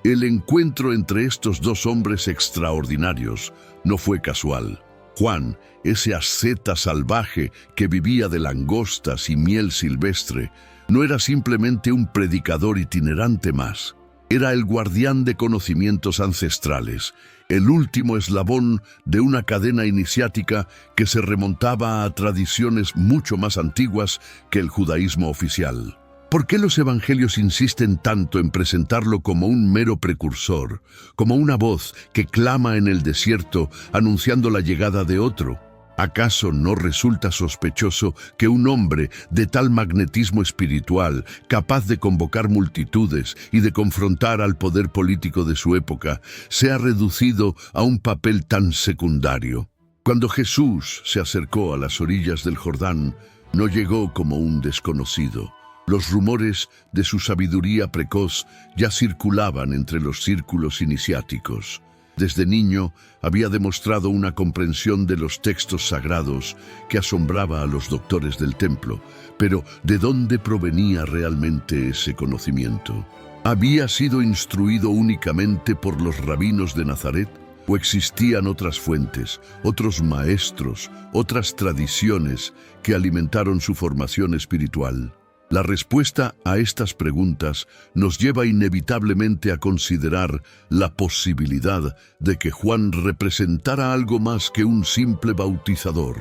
El encuentro entre estos dos hombres extraordinarios no fue casual. Juan, ese asceta salvaje que vivía de langostas y miel silvestre, no era simplemente un predicador itinerante más. Era el guardián de conocimientos ancestrales, el último eslabón de una cadena iniciática que se remontaba a tradiciones mucho más antiguas que el judaísmo oficial. ¿Por qué los evangelios insisten tanto en presentarlo como un mero precursor, como una voz que clama en el desierto anunciando la llegada de otro? ¿Acaso no resulta sospechoso que un hombre de tal magnetismo espiritual, capaz de convocar multitudes y de confrontar al poder político de su época, sea reducido a un papel tan secundario? Cuando Jesús se acercó a las orillas del Jordán, no llegó como un desconocido. Los rumores de su sabiduría precoz ya circulaban entre los círculos iniciáticos. Desde niño había demostrado una comprensión de los textos sagrados que asombraba a los doctores del templo. Pero, ¿de dónde provenía realmente ese conocimiento? ¿Había sido instruido únicamente por los rabinos de Nazaret? ¿O existían otras fuentes, otros maestros, otras tradiciones que alimentaron su formación espiritual? La respuesta a estas preguntas nos lleva inevitablemente a considerar la posibilidad de que Juan representara algo más que un simple bautizador.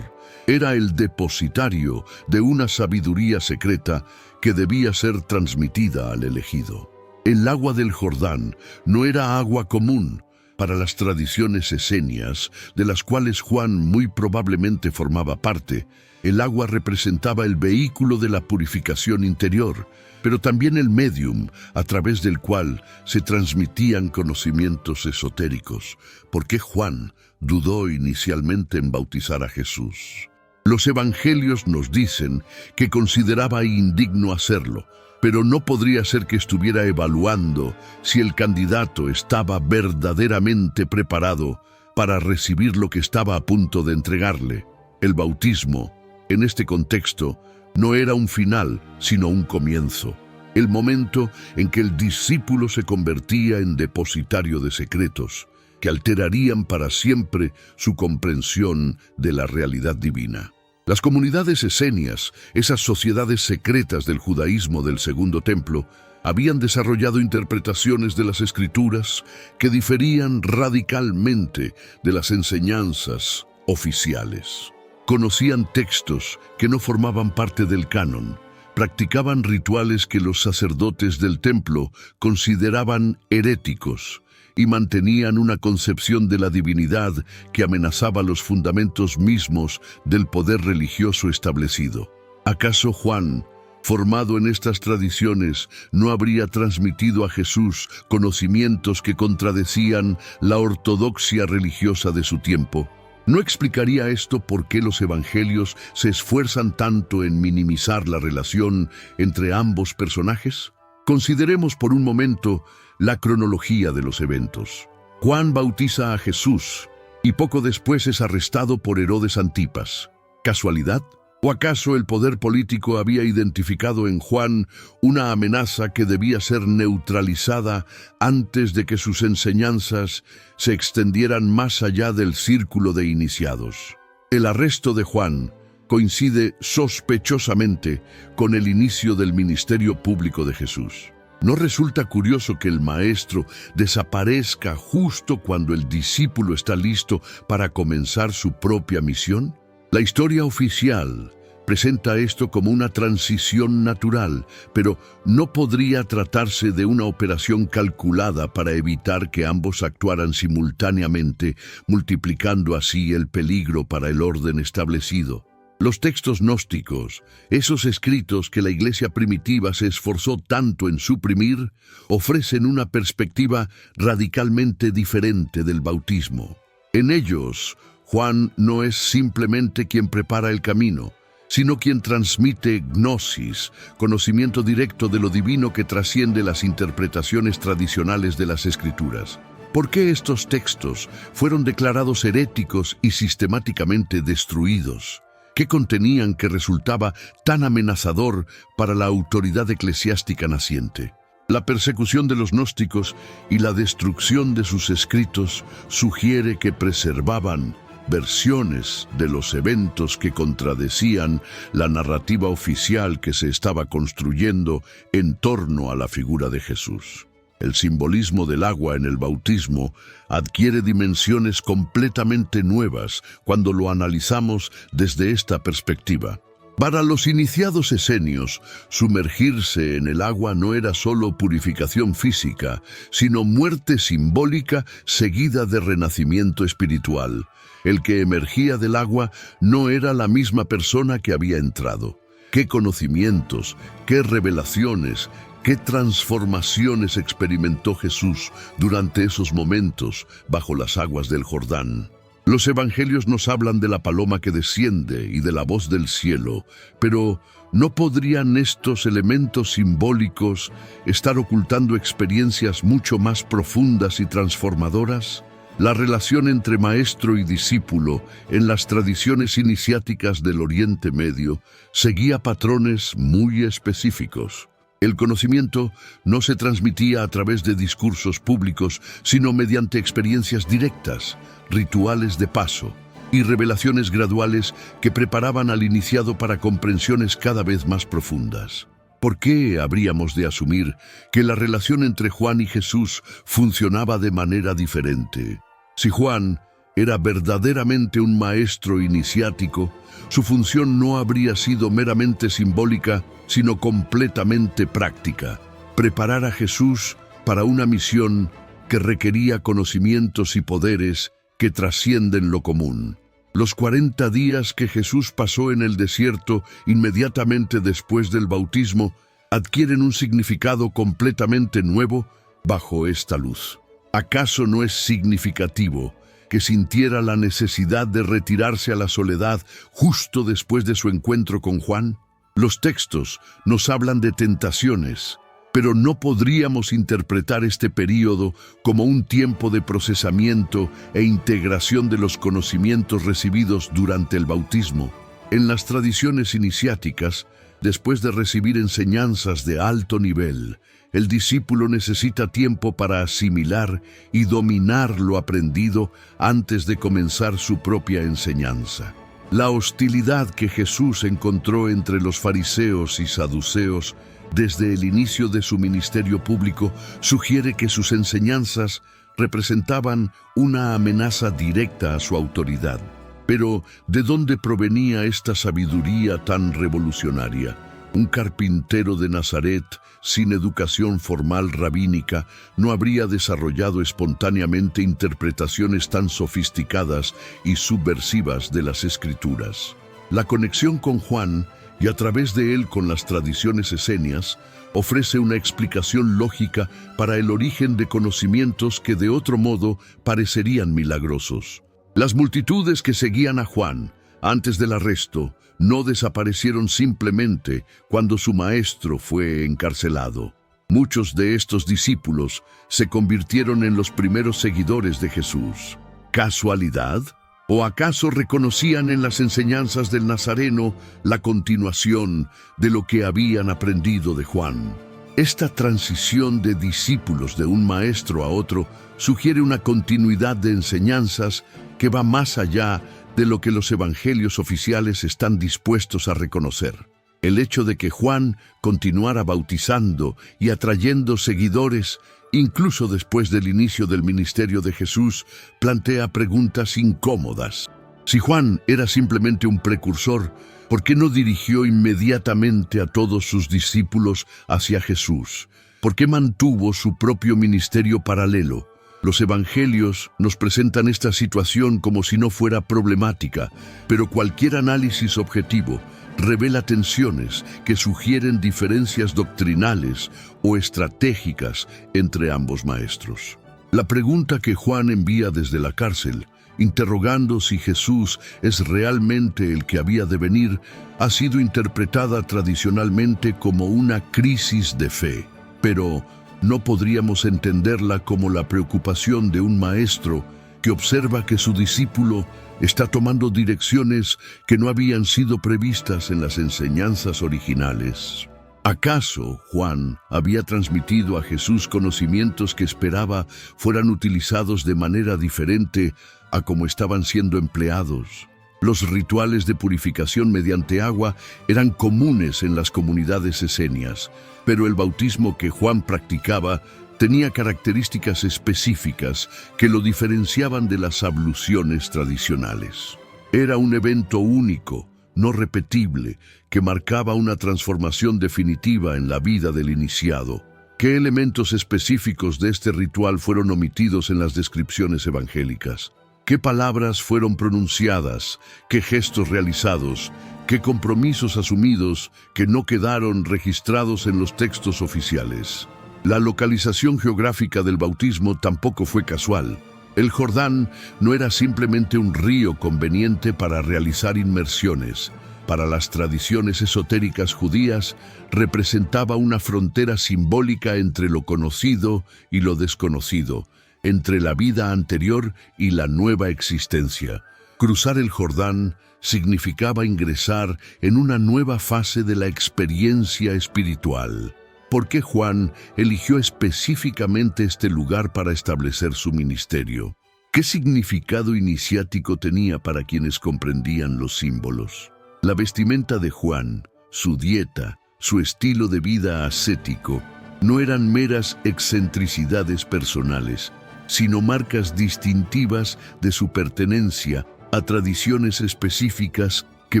Era el depositario de una sabiduría secreta que debía ser transmitida al elegido. El agua del Jordán no era agua común. Para las tradiciones esenias, de las cuales Juan muy probablemente formaba parte, el agua representaba el vehículo de la purificación interior, pero también el medium a través del cual se transmitían conocimientos esotéricos. ¿Por qué Juan dudó inicialmente en bautizar a Jesús? Los evangelios nos dicen que consideraba indigno hacerlo, pero no podría ser que estuviera evaluando si el candidato estaba verdaderamente preparado para recibir lo que estaba a punto de entregarle. El bautismo, en este contexto, no era un final, sino un comienzo. El momento en que el discípulo se convertía en depositario de secretos que alterarían para siempre su comprensión de la realidad divina. Las comunidades esenias, esas sociedades secretas del judaísmo del Segundo Templo, habían desarrollado interpretaciones de las Escrituras que diferían radicalmente de las enseñanzas oficiales. Conocían textos que no formaban parte del canon, practicaban rituales que los sacerdotes del templo consideraban heréticos y mantenían una concepción de la divinidad que amenazaba los fundamentos mismos del poder religioso establecido. ¿Acaso Juan, formado en estas tradiciones, no habría transmitido a Jesús conocimientos que contradecían la ortodoxia religiosa de su tiempo? ¿No explicaría esto por qué los evangelios se esfuerzan tanto en minimizar la relación entre ambos personajes? Consideremos por un momento la cronología de los eventos. Juan bautiza a Jesús y poco después es arrestado por Herodes Antipas. ¿Casualidad? ¿O acaso el poder político había identificado en Juan una amenaza que debía ser neutralizada antes de que sus enseñanzas se extendieran más allá del círculo de iniciados? El arresto de Juan coincide sospechosamente con el inicio del ministerio público de Jesús. ¿No resulta curioso que el maestro desaparezca justo cuando el discípulo está listo para comenzar su propia misión? La historia oficial presenta esto como una transición natural, pero no podría tratarse de una operación calculada para evitar que ambos actuaran simultáneamente, multiplicando así el peligro para el orden establecido. Los textos gnósticos, esos escritos que la iglesia primitiva se esforzó tanto en suprimir, ofrecen una perspectiva radicalmente diferente del bautismo. En ellos, Juan no es simplemente quien prepara el camino, sino quien transmite gnosis, conocimiento directo de lo divino que trasciende las interpretaciones tradicionales de las Escrituras. ¿Por qué estos textos fueron declarados heréticos y sistemáticamente destruidos? ¿Qué contenían que resultaba tan amenazador para la autoridad eclesiástica naciente? La persecución de los gnósticos y la destrucción de sus escritos sugiere que preservaban versiones de los eventos que contradecían la narrativa oficial que se estaba construyendo en torno a la figura de Jesús. El simbolismo del agua en el bautismo adquiere dimensiones completamente nuevas cuando lo analizamos desde esta perspectiva. Para los iniciados esenios, sumergirse en el agua no era solo purificación física, sino muerte simbólica seguida de renacimiento espiritual. El que emergía del agua no era la misma persona que había entrado. ¿Qué conocimientos, qué revelaciones, qué transformaciones experimentó Jesús durante esos momentos bajo las aguas del Jordán? Los evangelios nos hablan de la paloma que desciende y de la voz del cielo, pero ¿no podrían estos elementos simbólicos estar ocultando experiencias mucho más profundas y transformadoras? La relación entre maestro y discípulo en las tradiciones iniciáticas del Oriente Medio seguía patrones muy específicos. El conocimiento no se transmitía a través de discursos públicos, sino mediante experiencias directas, rituales de paso y revelaciones graduales que preparaban al iniciado para comprensiones cada vez más profundas. ¿Por qué habríamos de asumir que la relación entre Juan y Jesús funcionaba de manera diferente? Si Juan era verdaderamente un maestro iniciático, su función no habría sido meramente simbólica, sino completamente práctica: preparar a Jesús para una misión que requería conocimientos y poderes que trascienden lo común. Los 40 días que Jesús pasó en el desierto inmediatamente después del bautismo adquieren un significado completamente nuevo bajo esta luz. ¿Acaso no es significativo que sintiera la necesidad de retirarse a la soledad justo después de su encuentro con Juan? Los textos nos hablan de tentaciones, pero no podríamos interpretar este período como un tiempo de procesamiento e integración de los conocimientos recibidos durante el bautismo. En las tradiciones iniciáticas, después de recibir enseñanzas de alto nivel, el discípulo necesita tiempo para asimilar y dominar lo aprendido antes de comenzar su propia enseñanza. La hostilidad que Jesús encontró entre los fariseos y saduceos desde el inicio de su ministerio público sugiere que sus enseñanzas representaban una amenaza directa a su autoridad. Pero, ¿de dónde provenía esta sabiduría tan revolucionaria? Un carpintero de Nazaret, sin educación formal rabínica, no habría desarrollado espontáneamente interpretaciones tan sofisticadas y subversivas de las Escrituras. La conexión con Juan, y a través de él con las tradiciones esenias, ofrece una explicación lógica para el origen de conocimientos que de otro modo parecerían milagrosos. Las multitudes que seguían a Juan antes del arresto no desaparecieron simplemente cuando su maestro fue encarcelado. Muchos de estos discípulos se convirtieron en los primeros seguidores de Jesús. ¿Casualidad? ¿O acaso reconocían en las enseñanzas del Nazareno la continuación de lo que habían aprendido de Juan? Esta transición de discípulos de un maestro a otro sugiere una continuidad de enseñanzas que va más allá de lo que los evangelios oficiales están dispuestos a reconocer. El hecho de que Juan continuara bautizando y atrayendo seguidores, incluso después del inicio del ministerio de Jesús, plantea preguntas incómodas. Si Juan era simplemente un precursor, ¿por qué no dirigió inmediatamente a todos sus discípulos hacia Jesús? ¿Por qué mantuvo su propio ministerio paralelo? Los evangelios nos presentan esta situación como si no fuera problemática, pero cualquier análisis objetivo revela tensiones que sugieren diferencias doctrinales o estratégicas entre ambos maestros. La pregunta que Juan envía desde la cárcel, interrogando si Jesús es realmente el que había de venir, ha sido interpretada tradicionalmente como una crisis de fe. Pero no podríamos entenderla como la preocupación de un maestro que observa que su discípulo está tomando direcciones que no habían sido previstas en las enseñanzas originales. ¿Acaso Juan había transmitido a Jesús conocimientos que esperaba fueran utilizados de manera diferente a como estaban siendo empleados? Los rituales de purificación mediante agua eran comunes en las comunidades esenias, pero el bautismo que Juan practicaba tenía características específicas que lo diferenciaban de las abluciones tradicionales. Era un evento único, no repetible, que marcaba una transformación definitiva en la vida del iniciado. ¿Qué elementos específicos de este ritual fueron omitidos en las descripciones evangélicas? ¿Qué palabras fueron pronunciadas? ¿Qué gestos realizados? ¿Qué compromisos asumidos que no quedaron registrados en los textos oficiales? La localización geográfica del bautismo tampoco fue casual. El Jordán no era simplemente un río conveniente para realizar inmersiones. Para las tradiciones esotéricas judías, representaba una frontera simbólica entre lo conocido y lo desconocido, entre la vida anterior y la nueva existencia. Cruzar el Jordán significaba ingresar en una nueva fase de la experiencia espiritual. ¿Por qué Juan eligió específicamente este lugar para establecer su ministerio? ¿Qué significado iniciático tenía para quienes comprendían los símbolos? La vestimenta de Juan, su dieta, su estilo de vida ascético, no eran meras excentricidades personales, sino marcas distintivas de su pertenencia a tradiciones específicas que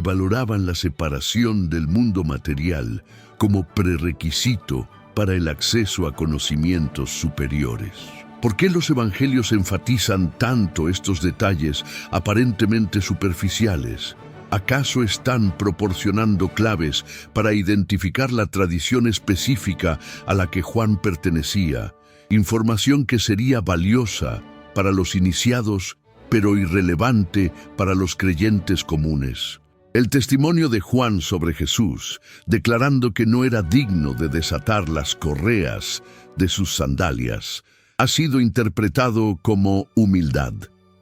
valoraban la separación del mundo material como prerequisito para el acceso a conocimientos superiores. ¿Por qué los evangelios enfatizan tanto estos detalles aparentemente superficiales? ¿Acaso están proporcionando claves para identificar la tradición específica a la que Juan pertenecía? Información que sería valiosa para los iniciados, pero irrelevante para los creyentes comunes. El testimonio de Juan sobre Jesús, declarando que no era digno de desatar las correas de sus sandalias, ha sido interpretado como humildad.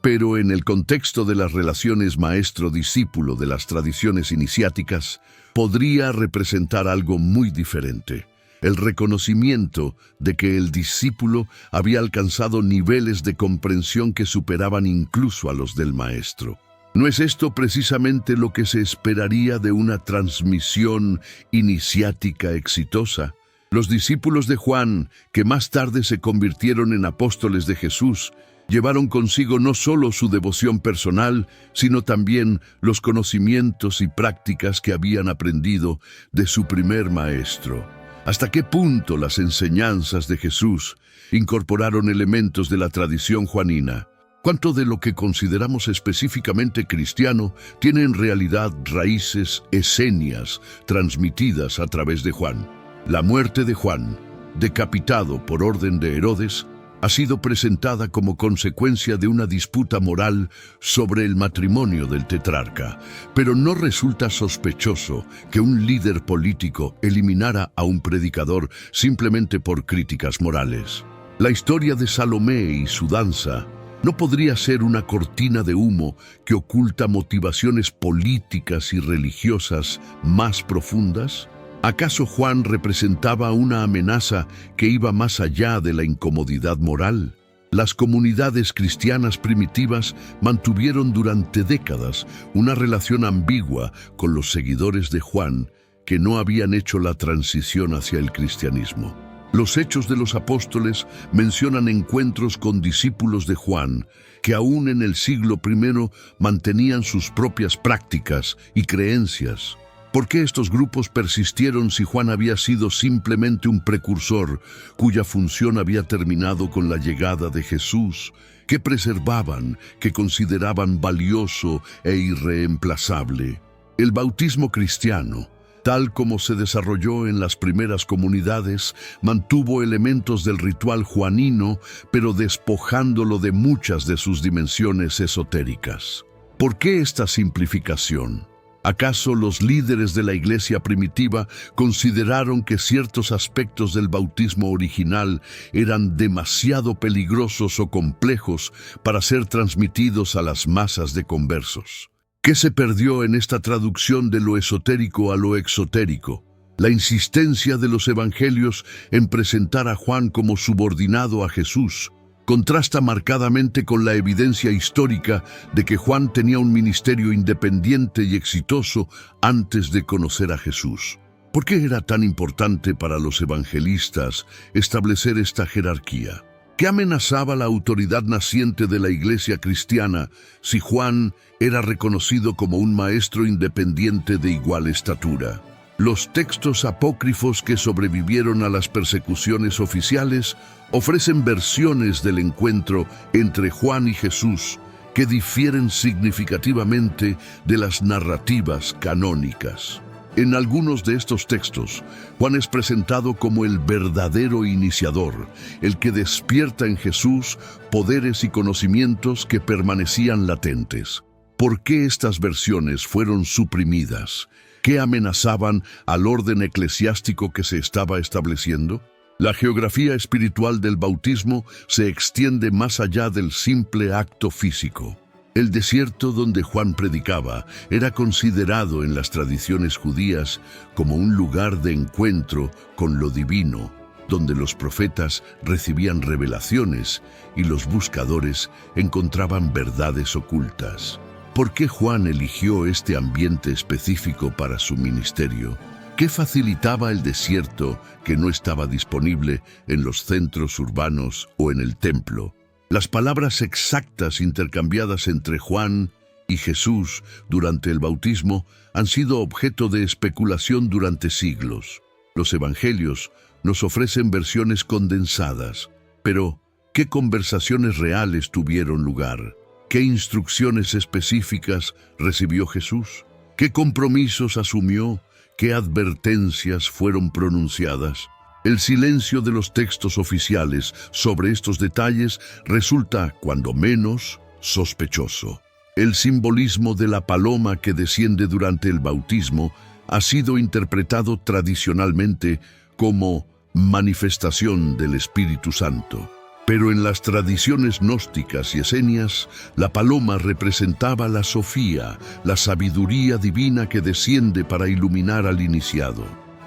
Pero en el contexto de las relaciones maestro-discípulo de las tradiciones iniciáticas, podría representar algo muy diferente. El reconocimiento de que el discípulo había alcanzado niveles de comprensión que superaban incluso a los del maestro. ¿No es esto precisamente lo que se esperaría de una transmisión iniciática exitosa? Los discípulos de Juan, que más tarde se convirtieron en apóstoles de Jesús, llevaron consigo no solo su devoción personal, sino también los conocimientos y prácticas que habían aprendido de su primer maestro. ¿Hasta qué punto las enseñanzas de Jesús incorporaron elementos de la tradición juanina? ¿Cuánto de lo que consideramos específicamente cristiano tiene en realidad raíces esenias transmitidas a través de Juan? La muerte de Juan, decapitado por orden de Herodes, ha sido presentada como consecuencia de una disputa moral sobre el matrimonio del tetrarca, pero no resulta sospechoso que un líder político eliminara a un predicador simplemente por críticas morales. La historia de Salomé y su danza ¿no podría ser una cortina de humo que oculta motivaciones políticas y religiosas más profundas? ¿Acaso Juan representaba una amenaza que iba más allá de la incomodidad moral? Las comunidades cristianas primitivas mantuvieron durante décadas una relación ambigua con los seguidores de Juan que no habían hecho la transición hacia el cristianismo. Los Hechos de los Apóstoles mencionan encuentros con discípulos de Juan que aún en el siglo I mantenían sus propias prácticas y creencias. ¿Por qué estos grupos persistieron si Juan había sido simplemente un precursor cuya función había terminado con la llegada de Jesús? ¿Qué preservaban, que consideraban valioso e irreemplazable? El bautismo cristiano, tal como se desarrolló en las primeras comunidades, mantuvo elementos del ritual juanino, pero despojándolo de muchas de sus dimensiones esotéricas. ¿Por qué esta simplificación? ¿Acaso los líderes de la iglesia primitiva consideraron que ciertos aspectos del bautismo original eran demasiado peligrosos o complejos para ser transmitidos a las masas de conversos? ¿Qué se perdió en esta traducción de lo esotérico a lo exotérico? La insistencia de los evangelios en presentar a Juan como subordinado a Jesús contrasta marcadamente con la evidencia histórica de que Juan tenía un ministerio independiente y exitoso antes de conocer a Jesús. ¿Por qué era tan importante para los evangelistas establecer esta jerarquía? ¿Qué amenazaba la autoridad naciente de la Iglesia cristiana si Juan era reconocido como un maestro independiente de igual estatura? Los textos apócrifos que sobrevivieron a las persecuciones oficiales ofrecen versiones del encuentro entre Juan y Jesús que difieren significativamente de las narrativas canónicas. En algunos de estos textos, Juan es presentado como el verdadero iniciador, el que despierta en Jesús poderes y conocimientos que permanecían latentes. ¿Por qué estas versiones fueron suprimidas? ¿Qué amenazaban al orden eclesiástico que se estaba estableciendo? La geografía espiritual del bautismo se extiende más allá del simple acto físico. El desierto donde Juan predicaba era considerado en las tradiciones judías como un lugar de encuentro con lo divino, donde los profetas recibían revelaciones y los buscadores encontraban verdades ocultas. ¿Por qué Juan eligió este ambiente específico para su ministerio? ¿Qué facilitaba el desierto que no estaba disponible en los centros urbanos o en el templo? Las palabras exactas intercambiadas entre Juan y Jesús durante el bautismo han sido objeto de especulación durante siglos. Los evangelios nos ofrecen versiones condensadas, pero ¿qué conversaciones reales tuvieron lugar? ¿Qué instrucciones específicas recibió Jesús? ¿Qué compromisos asumió? ¿Qué advertencias fueron pronunciadas? El silencio de los textos oficiales sobre estos detalles resulta, cuando menos, sospechoso. El simbolismo de la paloma que desciende durante el bautismo ha sido interpretado tradicionalmente como manifestación del Espíritu Santo. Pero en las tradiciones gnósticas y esenias, la paloma representaba la Sofía, la sabiduría divina que desciende para iluminar al iniciado.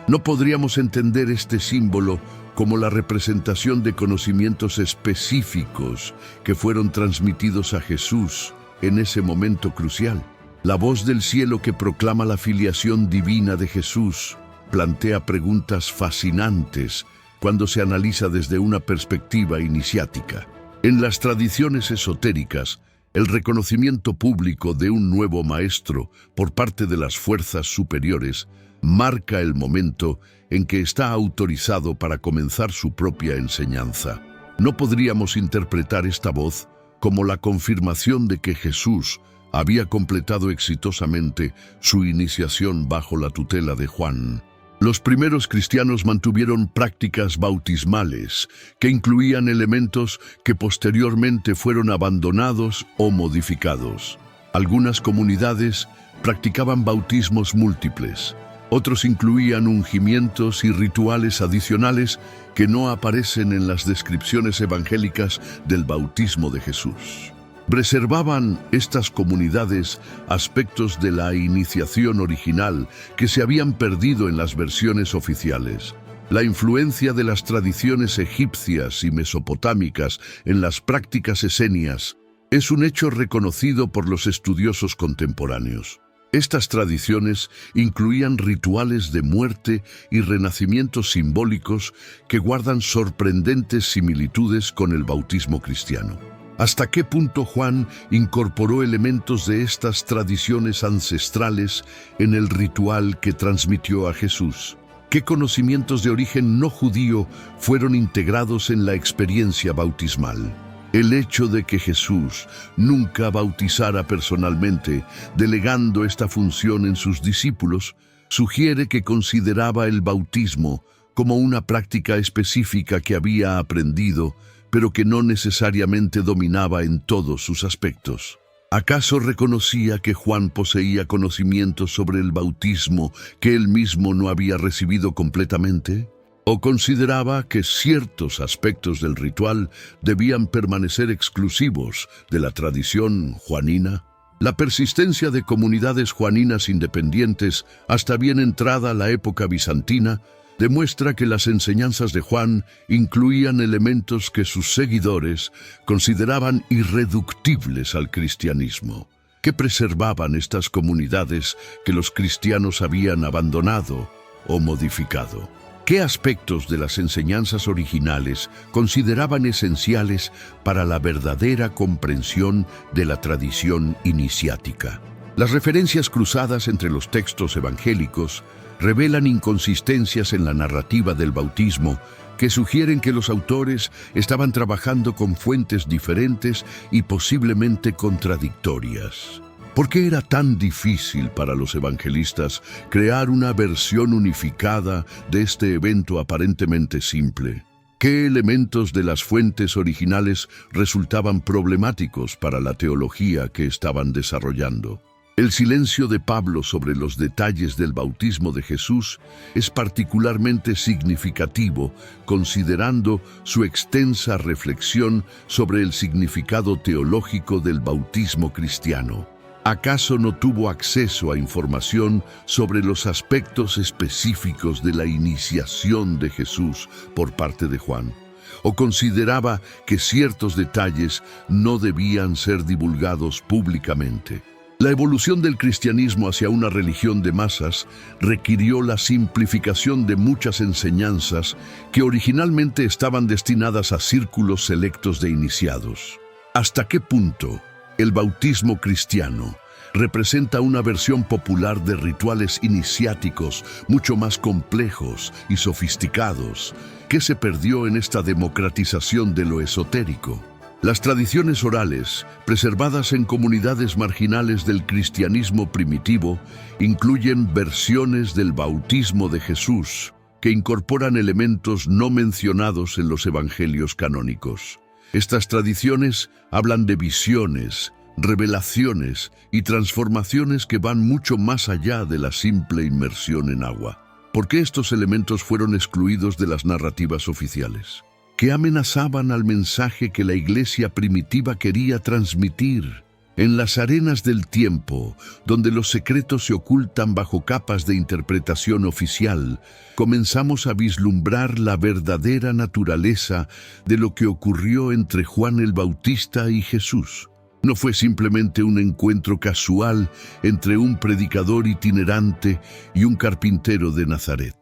No podríamos entender este símbolo como la representación de conocimientos específicos que fueron transmitidos a Jesús en ese momento crucial. La voz del cielo que proclama la filiación divina de Jesús plantea preguntas fascinantes cuando se analiza desde una perspectiva iniciática. En las tradiciones esotéricas, el reconocimiento público de un nuevo maestro por parte de las fuerzas superiores marca el momento en que está autorizado para comenzar su propia enseñanza. No podríamos interpretar esta voz como la confirmación de que Jesús había completado exitosamente su iniciación bajo la tutela de Juan. Los primeros cristianos mantuvieron prácticas bautismales que incluían elementos que posteriormente fueron abandonados o modificados. Algunas comunidades practicaban bautismos múltiples. Otros incluían ungimientos y rituales adicionales que no aparecen en las descripciones evangélicas del bautismo de Jesús. Preservaban estas comunidades aspectos de la iniciación original que se habían perdido en las versiones oficiales. La influencia de las tradiciones egipcias y mesopotámicas en las prácticas esenias es un hecho reconocido por los estudiosos contemporáneos. Estas tradiciones incluían rituales de muerte y renacimientos simbólicos que guardan sorprendentes similitudes con el bautismo cristiano. ¿Hasta qué punto Juan incorporó elementos de estas tradiciones ancestrales en el ritual que transmitió a Jesús? ¿Qué conocimientos de origen no judío fueron integrados en la experiencia bautismal? El hecho de que Jesús nunca bautizara personalmente, delegando esta función en sus discípulos, sugiere que consideraba el bautismo como una práctica específica que había aprendido, pero que no necesariamente dominaba en todos sus aspectos. ¿Acaso reconocía que Juan poseía conocimientos sobre el bautismo que él mismo no había recibido completamente? ¿O consideraba que ciertos aspectos del ritual debían permanecer exclusivos de la tradición juanina? La persistencia de comunidades juaninas independientes hasta bien entrada la época bizantina demuestra que las enseñanzas de Juan incluían elementos que sus seguidores consideraban irreductibles al cristianismo. ¿Qué preservaban estas comunidades que los cristianos habían abandonado o modificado? ¿Qué aspectos de las enseñanzas originales consideraban esenciales para la verdadera comprensión de la tradición iniciática? Las referencias cruzadas entre los textos evangélicos revelan inconsistencias en la narrativa del bautismo que sugieren que los autores estaban trabajando con fuentes diferentes y posiblemente contradictorias. ¿Por qué era tan difícil para los evangelistas crear una versión unificada de este evento aparentemente simple? ¿Qué elementos de las fuentes originales resultaban problemáticos para la teología que estaban desarrollando? El silencio de Pablo sobre los detalles del bautismo de Jesús es particularmente significativo, considerando su extensa reflexión sobre el significado teológico del bautismo cristiano. ¿Acaso no tuvo acceso a información sobre los aspectos específicos de la iniciación de Jesús por parte de Juan? ¿O consideraba que ciertos detalles no debían ser divulgados públicamente? La evolución del cristianismo hacia una religión de masas requirió la simplificación de muchas enseñanzas que originalmente estaban destinadas a círculos selectos de iniciados. ¿Hasta qué punto el bautismo cristiano representa una versión popular de rituales iniciáticos mucho más complejos y sofisticados que se perdió en esta democratización de lo esotérico? Las tradiciones orales, preservadas en comunidades marginales del cristianismo primitivo, incluyen versiones del bautismo de Jesús que incorporan elementos no mencionados en los evangelios canónicos. Estas tradiciones hablan de visiones, revelaciones y transformaciones que van mucho más allá de la simple inmersión en agua. ¿Por qué estos elementos fueron excluidos de las narrativas oficiales? ¿Qué amenazaban al mensaje que la iglesia primitiva quería transmitir? En las arenas del tiempo, donde los secretos se ocultan bajo capas de interpretación oficial, comenzamos a vislumbrar la verdadera naturaleza de lo que ocurrió entre Juan el Bautista y Jesús. No fue simplemente un encuentro casual entre un predicador itinerante y un carpintero de Nazaret.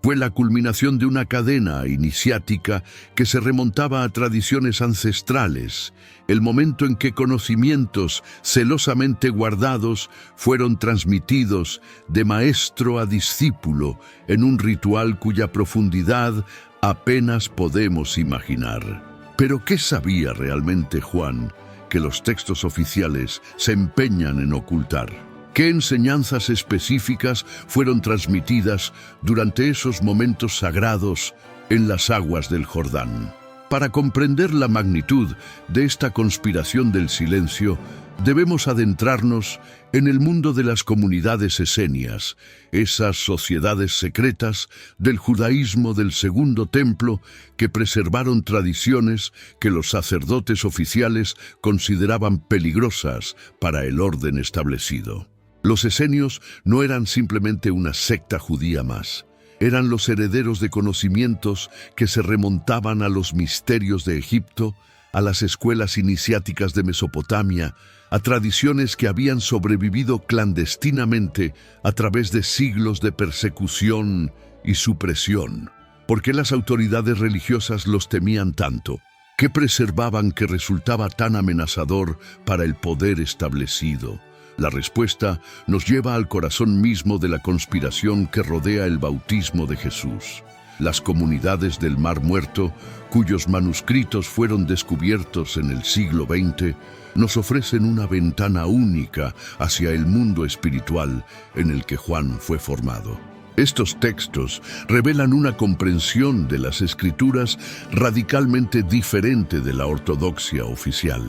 Fue la culminación de una cadena iniciática que se remontaba a tradiciones ancestrales, el momento en que conocimientos celosamente guardados fueron transmitidos de maestro a discípulo en un ritual cuya profundidad apenas podemos imaginar. Pero ¿qué sabía realmente Juan que los textos oficiales se empeñan en ocultar? ¿Qué enseñanzas específicas fueron transmitidas durante esos momentos sagrados en las aguas del Jordán? Para comprender la magnitud de esta conspiración del silencio, debemos adentrarnos en el mundo de las comunidades esenias, esas sociedades secretas del judaísmo del Segundo Templo que preservaron tradiciones que los sacerdotes oficiales consideraban peligrosas para el orden establecido. Los esenios no eran simplemente una secta judía más. Eran los herederos de conocimientos que se remontaban a los misterios de Egipto, a las escuelas iniciáticas de Mesopotamia, a tradiciones que habían sobrevivido clandestinamente a través de siglos de persecución y supresión. ¿Por qué las autoridades religiosas los temían tanto? ¿Qué preservaban que resultaba tan amenazador para el poder establecido? La respuesta nos lleva al corazón mismo de la conspiración que rodea el bautismo de Jesús. Las comunidades del Mar Muerto, cuyos manuscritos fueron descubiertos en el siglo XX, nos ofrecen una ventana única hacia el mundo espiritual en el que Juan fue formado. Estos textos revelan una comprensión de las Escrituras radicalmente diferente de la ortodoxia oficial.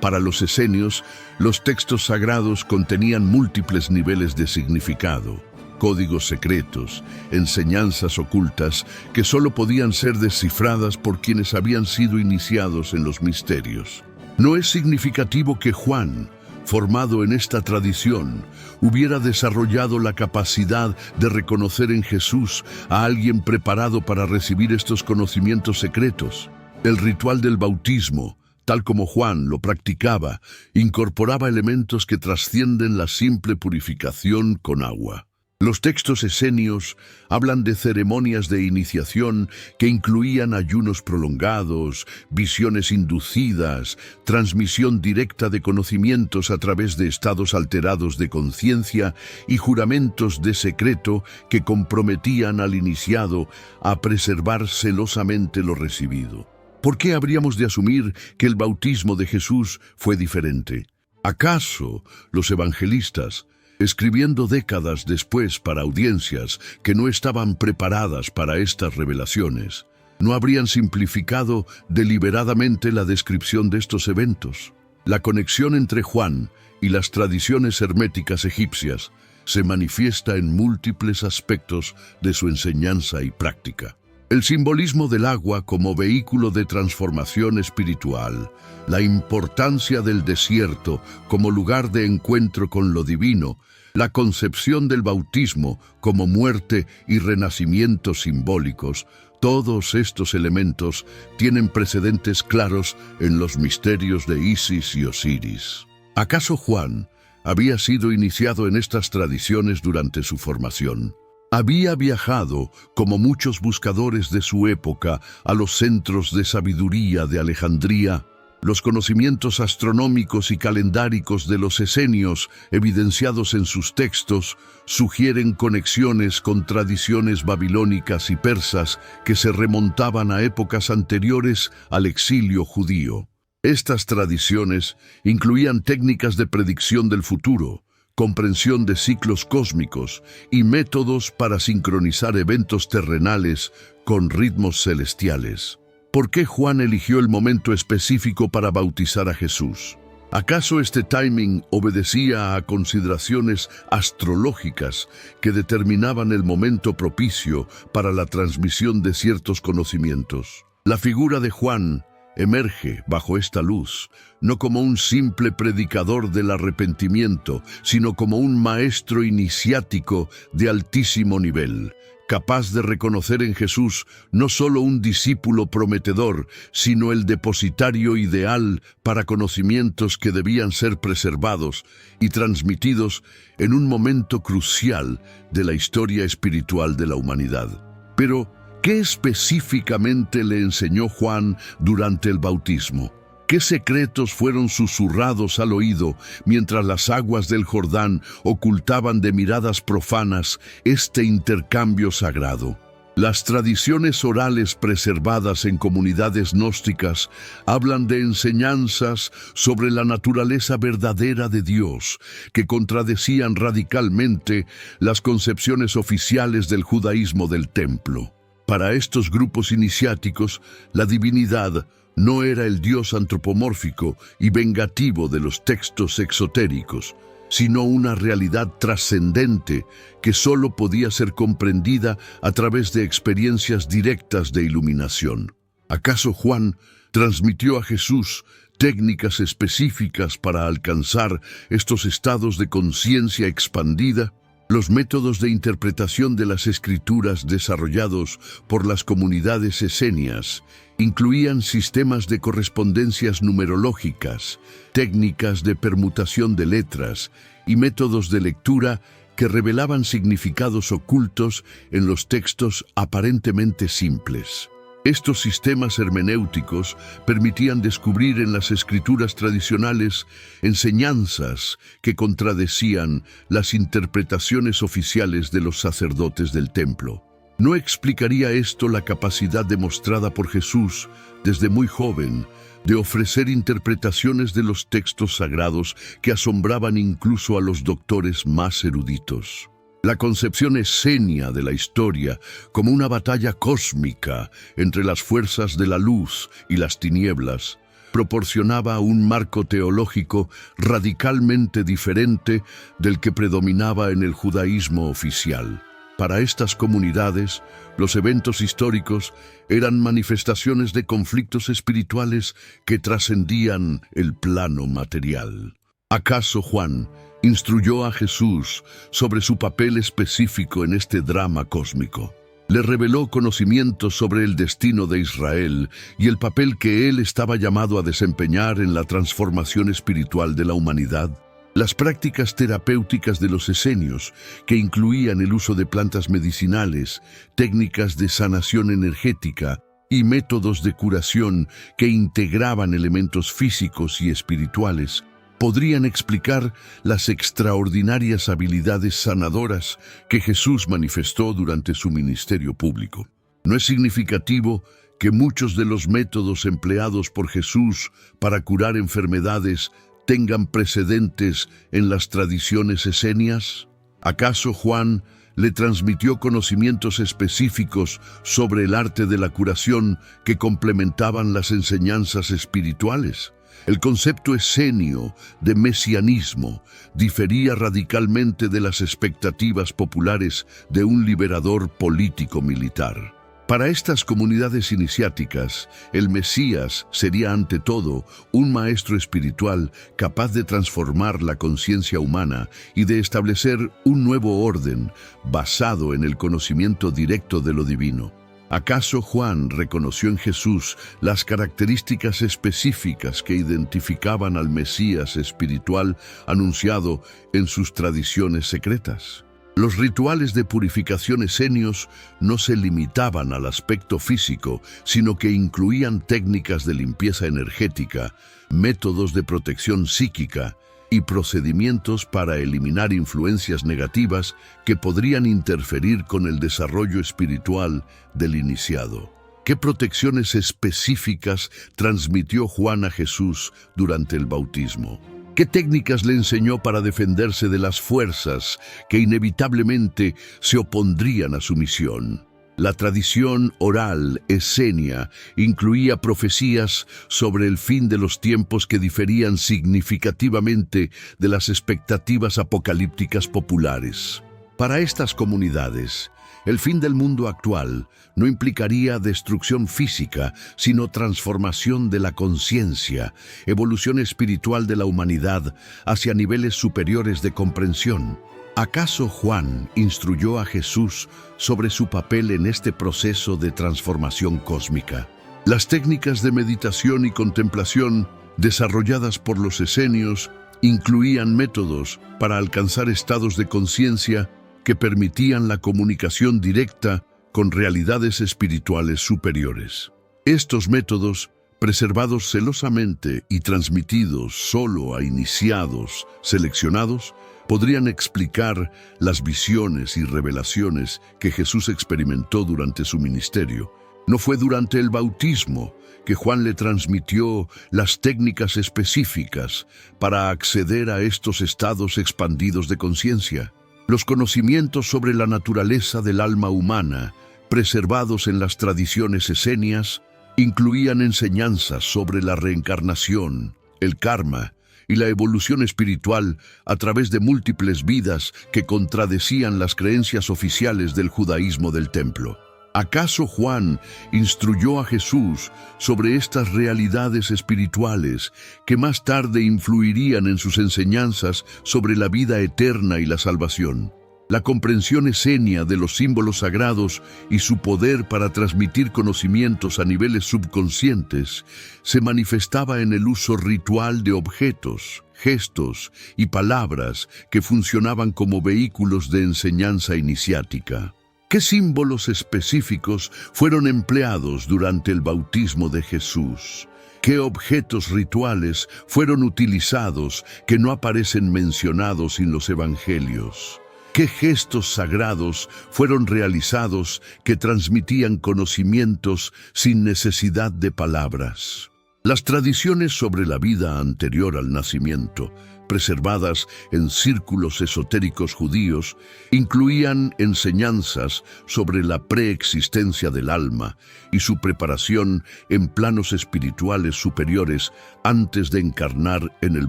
Para los esenios, los textos sagrados contenían múltiples niveles de significado, códigos secretos, enseñanzas ocultas que solo podían ser descifradas por quienes habían sido iniciados en los misterios. No es significativo que Juan, formado en esta tradición, hubiera desarrollado la capacidad de reconocer en Jesús a alguien preparado para recibir estos conocimientos secretos. El ritual del bautismo, tal como Juan lo practicaba, incorporaba elementos que trascienden la simple purificación con agua. Los textos esenios hablan de ceremonias de iniciación que incluían ayunos prolongados, visiones inducidas, transmisión directa de conocimientos a través de estados alterados de conciencia y juramentos de secreto que comprometían al iniciado a preservar celosamente lo recibido. ¿Por qué habríamos de asumir que el bautismo de Jesús fue diferente? ¿Acaso los evangelistas, escribiendo décadas después para audiencias que no estaban preparadas para estas revelaciones, no habrían simplificado deliberadamente la descripción de estos eventos? La conexión entre Juan y las tradiciones herméticas egipcias se manifiesta en múltiples aspectos de su enseñanza y práctica. El simbolismo del agua como vehículo de transformación espiritual, la importancia del desierto como lugar de encuentro con lo divino, la concepción del bautismo como muerte y renacimiento simbólicos, todos estos elementos tienen precedentes claros en los misterios de Isis y Osiris. ¿Acaso Juan había sido iniciado en estas tradiciones durante su formación? Había viajado, como muchos buscadores de su época, a los centros de sabiduría de Alejandría. Los conocimientos astronómicos y calendáricos de los esenios, evidenciados en sus textos, sugieren conexiones con tradiciones babilónicas y persas que se remontaban a épocas anteriores al exilio judío. Estas tradiciones incluían técnicas de predicción del futuro, comprensión de ciclos cósmicos y métodos para sincronizar eventos terrenales con ritmos celestiales. ¿Por qué Juan eligió el momento específico para bautizar a Jesús? ¿Acaso este timing obedecía a consideraciones astrológicas que determinaban el momento propicio para la transmisión de ciertos conocimientos? La figura de Juan emerge bajo esta luz, no como un simple predicador del arrepentimiento, sino como un maestro iniciático de altísimo nivel, capaz de reconocer en Jesús no solo un discípulo prometedor, sino el depositario ideal para conocimientos que debían ser preservados y transmitidos en un momento crucial de la historia espiritual de la humanidad. Pero, ¿qué específicamente le enseñó Juan durante el bautismo? ¿Qué secretos fueron susurrados al oído mientras las aguas del Jordán ocultaban de miradas profanas este intercambio sagrado? Las tradiciones orales preservadas en comunidades gnósticas hablan de enseñanzas sobre la naturaleza verdadera de Dios, que contradecían radicalmente las concepciones oficiales del judaísmo del templo. Para estos grupos iniciáticos, la divinidad no era el Dios antropomórfico y vengativo de los textos exotéricos, sino una realidad trascendente que solo podía ser comprendida a través de experiencias directas de iluminación. ¿Acaso Juan transmitió a Jesús técnicas específicas para alcanzar estos estados de conciencia expandida? Los métodos de interpretación de las escrituras desarrollados por las comunidades esenias incluían sistemas de correspondencias numerológicas, técnicas de permutación de letras y métodos de lectura que revelaban significados ocultos en los textos aparentemente simples. Estos sistemas hermenéuticos permitían descubrir en las escrituras tradicionales enseñanzas que contradecían las interpretaciones oficiales de los sacerdotes del templo. ¿No explicaría esto la capacidad demostrada por Jesús desde muy joven de ofrecer interpretaciones de los textos sagrados que asombraban incluso a los doctores más eruditos? La concepción esenia de la historia como una batalla cósmica entre las fuerzas de la luz y las tinieblas proporcionaba un marco teológico radicalmente diferente del que predominaba en el judaísmo oficial. Para estas comunidades, los eventos históricos eran manifestaciones de conflictos espirituales que trascendían el plano material. ¿Acaso Juan instruyó a Jesús sobre su papel específico en este drama cósmico? Le reveló conocimientos sobre el destino de Israel y el papel que él estaba llamado a desempeñar en la transformación espiritual de la humanidad. Las prácticas terapéuticas de los esenios, que incluían el uso de plantas medicinales, técnicas de sanación energética y métodos de curación que integraban elementos físicos y espirituales, podrían explicar las extraordinarias habilidades sanadoras que Jesús manifestó durante su ministerio público. No es significativo que muchos de los métodos empleados por Jesús para curar enfermedades tengan precedentes en las tradiciones esenias. ¿Acaso Juan le transmitió conocimientos específicos sobre el arte de la curación que complementaban las enseñanzas espirituales? El concepto esenio de mesianismo difería radicalmente de las expectativas populares de un liberador político-militar. Para estas comunidades iniciáticas, el Mesías sería ante todo un maestro espiritual capaz de transformar la conciencia humana y de establecer un nuevo orden basado en el conocimiento directo de lo divino. ¿Acaso Juan reconoció en Jesús las características específicas que identificaban al Mesías espiritual anunciado en sus tradiciones secretas? Los rituales de purificación esenios no se limitaban al aspecto físico, sino que incluían técnicas de limpieza energética, métodos de protección psíquica y procedimientos para eliminar influencias negativas que podrían interferir con el desarrollo espiritual del iniciado. ¿Qué protecciones específicas transmitió Juan a Jesús durante el bautismo? ¿Qué técnicas le enseñó para defenderse de las fuerzas que inevitablemente se opondrían a su misión? La tradición oral esenia incluía profecías sobre el fin de los tiempos que diferían significativamente de las expectativas apocalípticas populares. Para estas comunidades, el fin del mundo actual no implicaría destrucción física, sino transformación de la conciencia, evolución espiritual de la humanidad hacia niveles superiores de comprensión. ¿Acaso Juan instruyó a Jesús sobre su papel en este proceso de transformación cósmica? Las técnicas de meditación y contemplación desarrolladas por los esenios incluían métodos para alcanzar estados de conciencia que permitían la comunicación directa con realidades espirituales superiores. Estos métodos, preservados celosamente y transmitidos solo a iniciados seleccionados, podrían explicar las visiones y revelaciones que Jesús experimentó durante su ministerio. No fue durante el bautismo que Juan le transmitió las técnicas específicas para acceder a estos estados expandidos de conciencia. Los conocimientos sobre la naturaleza del alma humana, preservados en las tradiciones esenias, incluían enseñanzas sobre la reencarnación, el karma y la evolución espiritual a través de múltiples vidas que contradecían las creencias oficiales del judaísmo del templo. ¿Acaso Juan instruyó a Jesús sobre estas realidades espirituales que más tarde influirían en sus enseñanzas sobre la vida eterna y la salvación? La comprensión esenia de los símbolos sagrados y su poder para transmitir conocimientos a niveles subconscientes se manifestaba en el uso ritual de objetos, gestos y palabras que funcionaban como vehículos de enseñanza iniciática. ¿Qué símbolos específicos fueron empleados durante el bautismo de Jesús? ¿Qué objetos rituales fueron utilizados que no aparecen mencionados en los evangelios? ¿Qué gestos sagrados fueron realizados que transmitían conocimientos sin necesidad de palabras? Las tradiciones sobre la vida anterior al nacimiento, preservadas en círculos esotéricos judíos, incluían enseñanzas sobre la preexistencia del alma y su preparación en planos espirituales superiores antes de encarnar en el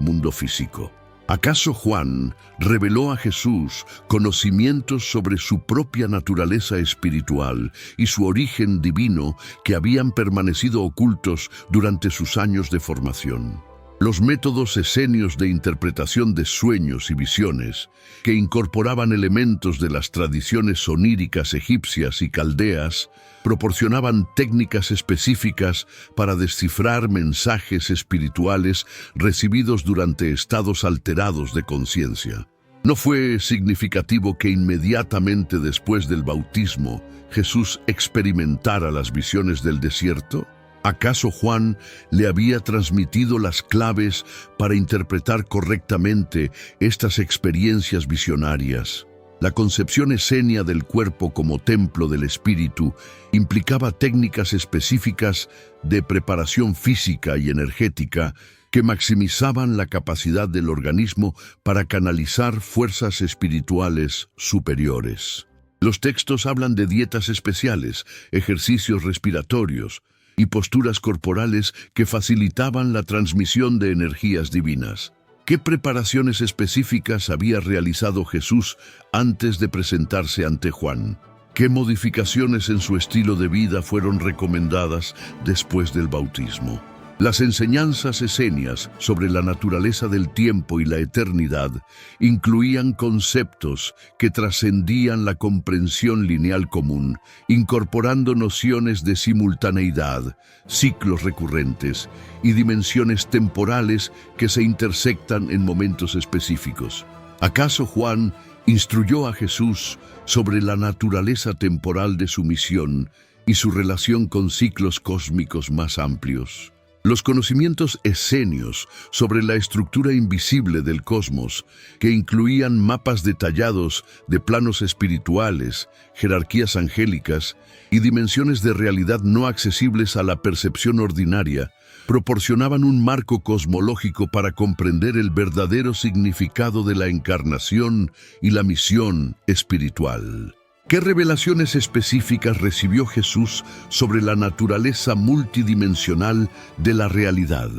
mundo físico. ¿Acaso Juan reveló a Jesús conocimientos sobre su propia naturaleza espiritual y su origen divino que habían permanecido ocultos durante sus años de formación? Los métodos esenios de interpretación de sueños y visiones, que incorporaban elementos de las tradiciones oníricas egipcias y caldeas, proporcionaban técnicas específicas para descifrar mensajes espirituales recibidos durante estados alterados de conciencia. ¿No fue significativo que inmediatamente después del bautismo Jesús experimentara las visiones del desierto? ¿Acaso Juan le había transmitido las claves para interpretar correctamente estas experiencias visionarias? La concepción esenia del cuerpo como templo del espíritu implicaba técnicas específicas de preparación física y energética que maximizaban la capacidad del organismo para canalizar fuerzas espirituales superiores. Los textos hablan de dietas especiales, ejercicios respiratorios y posturas corporales que facilitaban la transmisión de energías divinas. ¿Qué preparaciones específicas había realizado Jesús antes de presentarse ante Juan? ¿Qué modificaciones en su estilo de vida fueron recomendadas después del bautismo? Las enseñanzas esenias sobre la naturaleza del tiempo y la eternidad incluían conceptos que trascendían la comprensión lineal común, incorporando nociones de simultaneidad, ciclos recurrentes y dimensiones temporales que se intersectan en momentos específicos. ¿Acaso Juan instruyó a Jesús sobre la naturaleza temporal de su misión y su relación con ciclos cósmicos más amplios? Los conocimientos esenios sobre la estructura invisible del cosmos, que incluían mapas detallados de planos espirituales, jerarquías angélicas y dimensiones de realidad no accesibles a la percepción ordinaria, proporcionaban un marco cosmológico para comprender el verdadero significado de la encarnación y la misión espiritual. ¿Qué revelaciones específicas recibió Jesús sobre la naturaleza multidimensional de la realidad?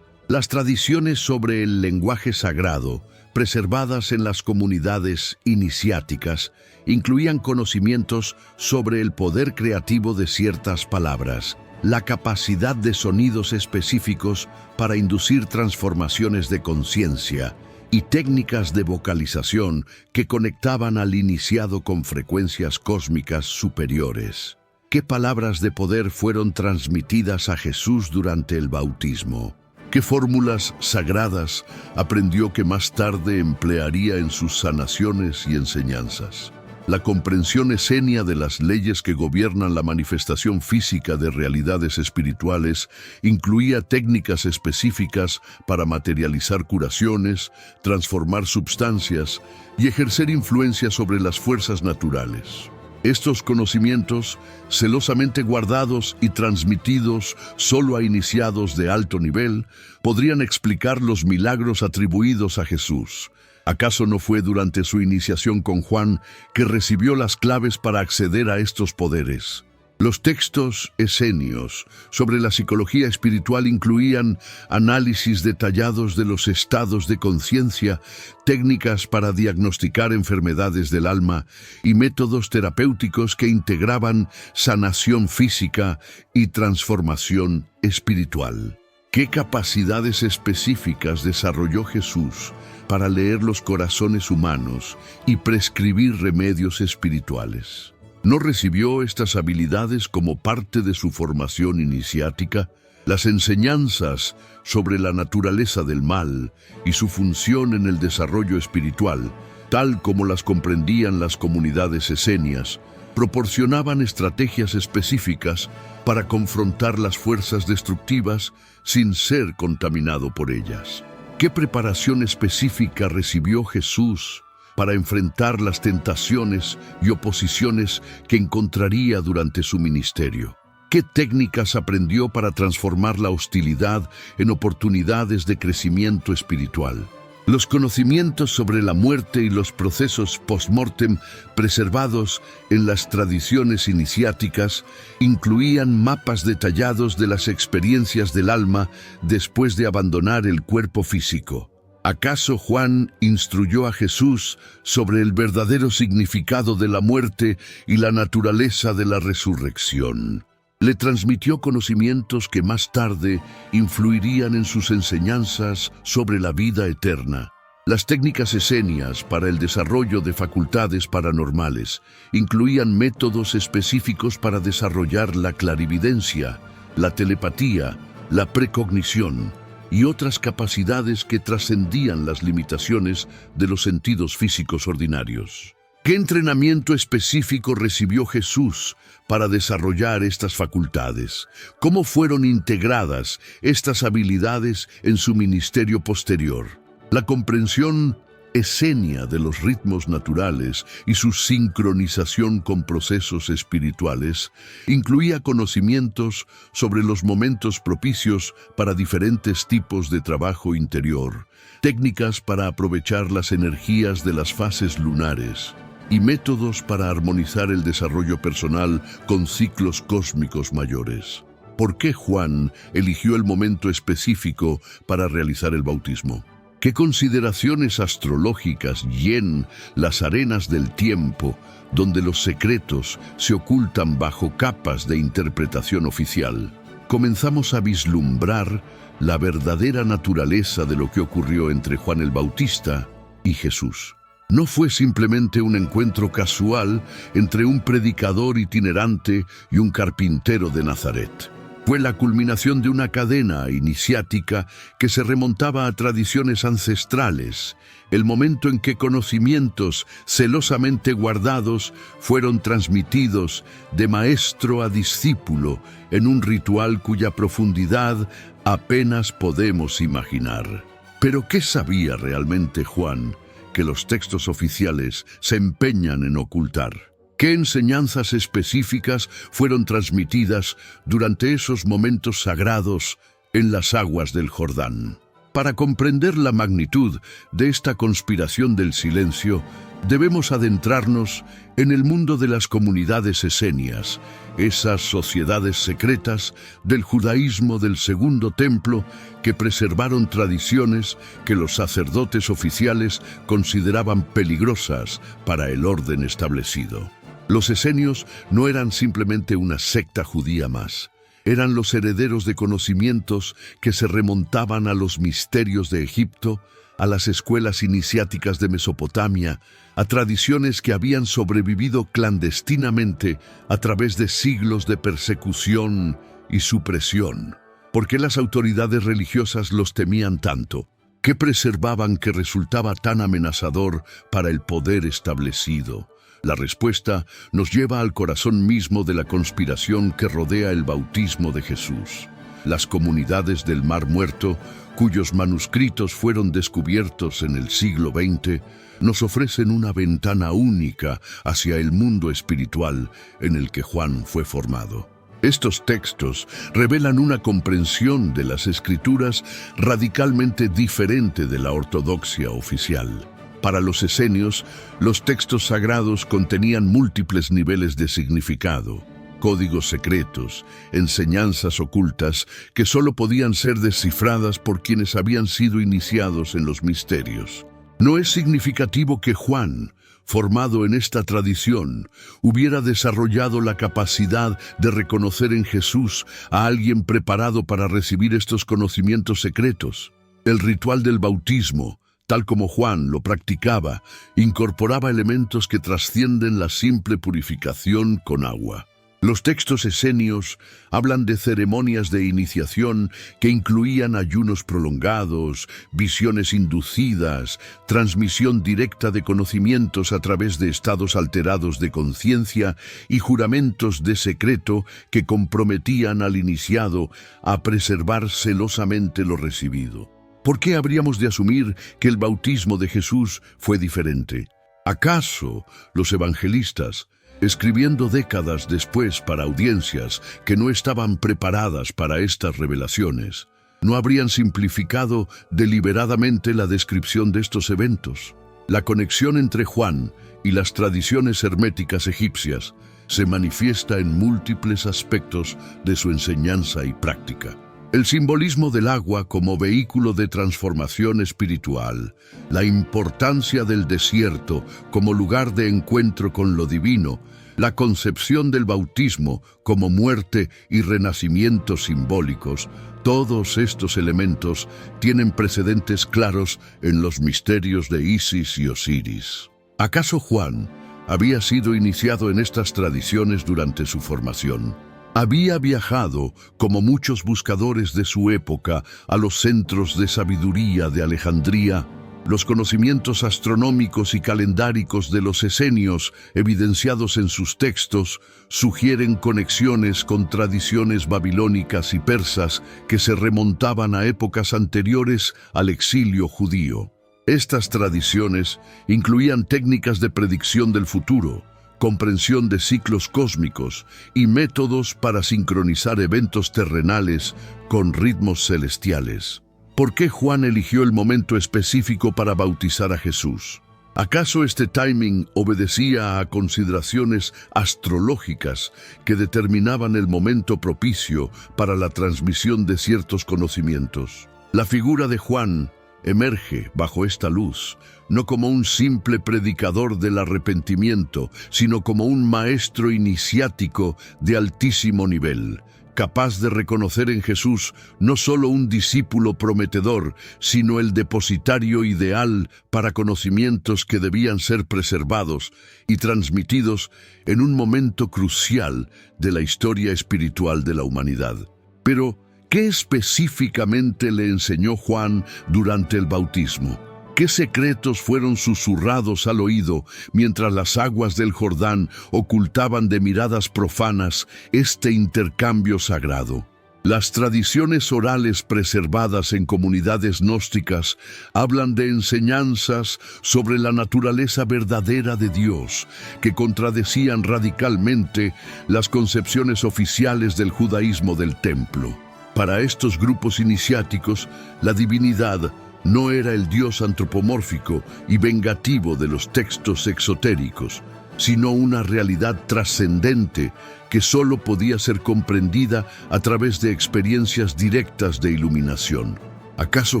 Las tradiciones sobre el lenguaje sagrado, preservadas en las comunidades iniciáticas, incluían conocimientos sobre el poder creativo de ciertas palabras, la capacidad de sonidos específicos para inducir transformaciones de conciencia, y técnicas de vocalización que conectaban al iniciado con frecuencias cósmicas superiores. ¿Qué palabras de poder fueron transmitidas a Jesús durante el bautismo? ¿Qué fórmulas sagradas aprendió que más tarde emplearía en sus sanaciones y enseñanzas? La comprensión esenia de las leyes que gobiernan la manifestación física de realidades espirituales incluía técnicas específicas para materializar curaciones, transformar sustancias y ejercer influencia sobre las fuerzas naturales. Estos conocimientos, celosamente guardados y transmitidos solo a iniciados de alto nivel, podrían explicar los milagros atribuidos a Jesús. ¿Acaso no fue durante su iniciación con Juan que recibió las claves para acceder a estos poderes? Los textos esenios sobre la psicología espiritual incluían análisis detallados de los estados de conciencia, técnicas para diagnosticar enfermedades del alma y métodos terapéuticos que integraban sanación física y transformación espiritual. ¿Qué capacidades específicas desarrolló Jesús para leer los corazones humanos y prescribir remedios espirituales? ¿No recibió estas habilidades como parte de su formación iniciática? Las enseñanzas sobre la naturaleza del mal y su función en el desarrollo espiritual, tal como las comprendían las comunidades esenias, proporcionaban estrategias específicas para confrontar las fuerzas destructivas sin ser contaminado por ellas. ¿Qué preparación específica recibió Jesús para enfrentar las tentaciones y oposiciones que encontraría durante su ministerio? ¿Qué técnicas aprendió para transformar la hostilidad en oportunidades de crecimiento espiritual? Los conocimientos sobre la muerte y los procesos post-mortem preservados en las tradiciones iniciáticas incluían mapas detallados de las experiencias del alma después de abandonar el cuerpo físico. ¿Acaso Juan instruyó a Jesús sobre el verdadero significado de la muerte y la naturaleza de la resurrección? Le transmitió conocimientos que más tarde influirían en sus enseñanzas sobre la vida eterna. Las técnicas esenias para el desarrollo de facultades paranormales incluían métodos específicos para desarrollar la clarividencia, la telepatía, la precognición y otras capacidades que trascendían las limitaciones de los sentidos físicos ordinarios. ¿Qué entrenamiento específico recibió Jesús para desarrollar estas facultades? ¿Cómo fueron integradas estas habilidades en su ministerio posterior? La comprensión esenia de los ritmos naturales y su sincronización con procesos espirituales incluía conocimientos sobre los momentos propicios para diferentes tipos de trabajo interior, técnicas para aprovechar las energías de las fases lunares y métodos para armonizar el desarrollo personal con ciclos cósmicos mayores. ¿Por qué Juan eligió el momento específico para realizar el bautismo? ¿Qué consideraciones astrológicas llenan las arenas del tiempo, donde los secretos se ocultan bajo capas de interpretación oficial? Comenzamos a vislumbrar la verdadera naturaleza de lo que ocurrió entre Juan el Bautista y Jesús. No fue simplemente un encuentro casual entre un predicador itinerante y un carpintero de Nazaret. Fue la culminación de una cadena iniciática que se remontaba a tradiciones ancestrales, el momento en que conocimientos celosamente guardados fueron transmitidos de maestro a discípulo en un ritual cuya profundidad apenas podemos imaginar. ¿Pero qué sabía realmente Juan que los textos oficiales se empeñan en ocultar? ¿Qué enseñanzas específicas fueron transmitidas durante esos momentos sagrados en las aguas del Jordán? Para comprender la magnitud de esta conspiración del silencio, debemos adentrarnos en el mundo de las comunidades esenias, esas sociedades secretas del judaísmo del Segundo Templo que preservaron tradiciones que los sacerdotes oficiales consideraban peligrosas para el orden establecido. Los esenios no eran simplemente una secta judía más. Eran los herederos de conocimientos que se remontaban a los misterios de Egipto, a las escuelas iniciáticas de Mesopotamia, a tradiciones que habían sobrevivido clandestinamente a través de siglos de persecución y supresión. ¿Por qué las autoridades religiosas los temían tanto? ¿Qué preservaban que resultaba tan amenazador para el poder establecido? La respuesta nos lleva al corazón mismo de la conspiración que rodea el bautismo de Jesús. Las comunidades del Mar Muerto, cuyos manuscritos fueron descubiertos en el siglo XX, nos ofrecen una ventana única hacia el mundo espiritual en el que Juan fue formado. Estos textos revelan una comprensión de las Escrituras radicalmente diferente de la ortodoxia oficial. Para los esenios, los textos sagrados contenían múltiples niveles de significado, códigos secretos, enseñanzas ocultas que solo podían ser descifradas por quienes habían sido iniciados en los misterios. No es significativo que Juan, formado en esta tradición, hubiera desarrollado la capacidad de reconocer en Jesús a alguien preparado para recibir estos conocimientos secretos. El ritual del bautismo, tal como Juan lo practicaba, incorporaba elementos que trascienden la simple purificación con agua. Los textos esenios hablan de ceremonias de iniciación que incluían ayunos prolongados, visiones inducidas, transmisión directa de conocimientos a través de estados alterados de conciencia y juramentos de secreto que comprometían al iniciado a preservar celosamente lo recibido. ¿Por qué habríamos de asumir que el bautismo de Jesús fue diferente? ¿Acaso los evangelistas, escribiendo décadas después para audiencias que no estaban preparadas para estas revelaciones, no habrían simplificado deliberadamente la descripción de estos eventos? La conexión entre Juan y las tradiciones herméticas egipcias se manifiesta en múltiples aspectos de su enseñanza y práctica. El simbolismo del agua como vehículo de transformación espiritual, la importancia del desierto como lugar de encuentro con lo divino, La concepción del bautismo como muerte y renacimiento simbólicos, todos estos elementos tienen precedentes claros en los misterios de Isis y Osiris. ¿Acaso Juan había sido iniciado en estas tradiciones durante su formación? Había viajado, como muchos buscadores de su época, a los centros de sabiduría de Alejandría. Los conocimientos astronómicos y calendáricos de los esenios, evidenciados en sus textos, sugieren conexiones con tradiciones babilónicas y persas que se remontaban a épocas anteriores al exilio judío. Estas tradiciones incluían técnicas de predicción del futuro, comprensión de ciclos cósmicos y métodos para sincronizar eventos terrenales con ritmos celestiales. ¿Por qué Juan eligió el momento específico para bautizar a Jesús? ¿Acaso este timing obedecía a consideraciones astrológicas que determinaban el momento propicio para la transmisión de ciertos conocimientos? La figura de Juan emerge bajo esta luz, no como un simple predicador del arrepentimiento, sino como un maestro iniciático de altísimo nivel, capaz de reconocer en Jesús no solo un discípulo prometedor, sino el depositario ideal para conocimientos que debían ser preservados y transmitidos en un momento crucial de la historia espiritual de la humanidad. Pero, ¿qué específicamente le enseñó Juan durante el bautismo? ¿Qué secretos fueron susurrados al oído mientras las aguas del Jordán ocultaban de miradas profanas este intercambio sagrado? Las tradiciones orales preservadas en comunidades gnósticas hablan de enseñanzas sobre la naturaleza verdadera de Dios, que contradecían radicalmente las concepciones oficiales del judaísmo del templo. Para estos grupos iniciáticos, la divinidad no era el Dios antropomórfico y vengativo de los textos exotéricos, sino una realidad trascendente que solo podía ser comprendida a través de experiencias directas de iluminación. ¿Acaso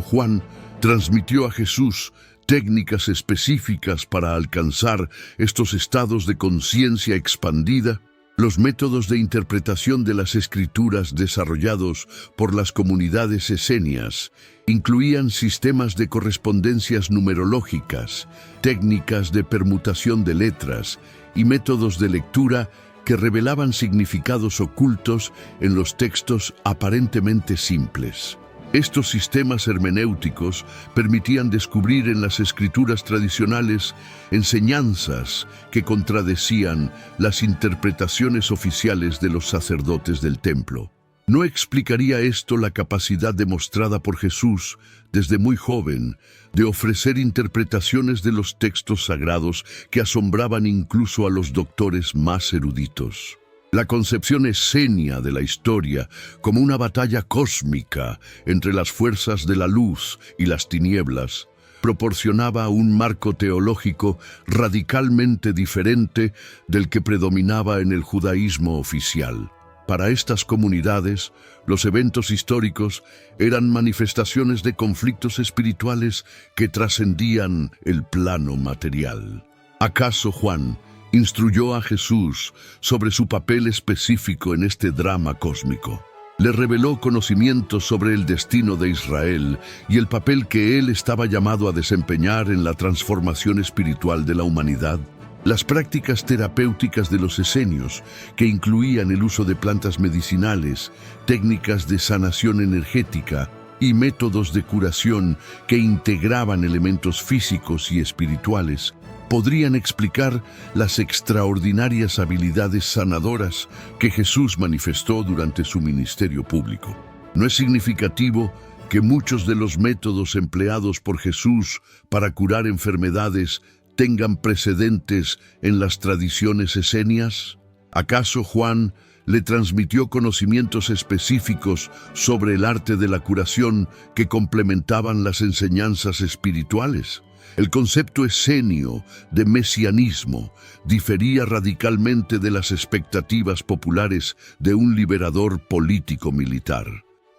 Juan transmitió a Jesús técnicas específicas para alcanzar estos estados de conciencia expandida? Los métodos de interpretación de las escrituras desarrollados por las comunidades esenias incluían sistemas de correspondencias numerológicas, técnicas de permutación de letras y métodos de lectura que revelaban significados ocultos en los textos aparentemente simples. Estos sistemas hermenéuticos permitían descubrir en las escrituras tradicionales enseñanzas que contradecían las interpretaciones oficiales de los sacerdotes del templo. ¿No explicaría esto la capacidad demostrada por Jesús desde muy joven de ofrecer interpretaciones de los textos sagrados que asombraban incluso a los doctores más eruditos? La concepción esenia de la historia como una batalla cósmica entre las fuerzas de la luz y las tinieblas proporcionaba un marco teológico radicalmente diferente del que predominaba en el judaísmo oficial. Para estas comunidades, los eventos históricos eran manifestaciones de conflictos espirituales que trascendían el plano material. ¿Acaso Juan instruyó a Jesús sobre su papel específico en este drama cósmico? Le reveló conocimientos sobre el destino de Israel y el papel que él estaba llamado a desempeñar en la transformación espiritual de la humanidad. Las prácticas terapéuticas de los esenios, que incluían el uso de plantas medicinales, técnicas de sanación energética y métodos de curación que integraban elementos físicos y espirituales, podrían explicar las extraordinarias habilidades sanadoras que Jesús manifestó durante su ministerio público. ¿No es significativo que muchos de los métodos empleados por Jesús para curar enfermedades tengan precedentes en las tradiciones esenias? ¿Acaso Juan le transmitió conocimientos específicos sobre el arte de la curación que complementaban las enseñanzas espirituales? El concepto esenio de mesianismo difería radicalmente de las expectativas populares de un liberador político-militar.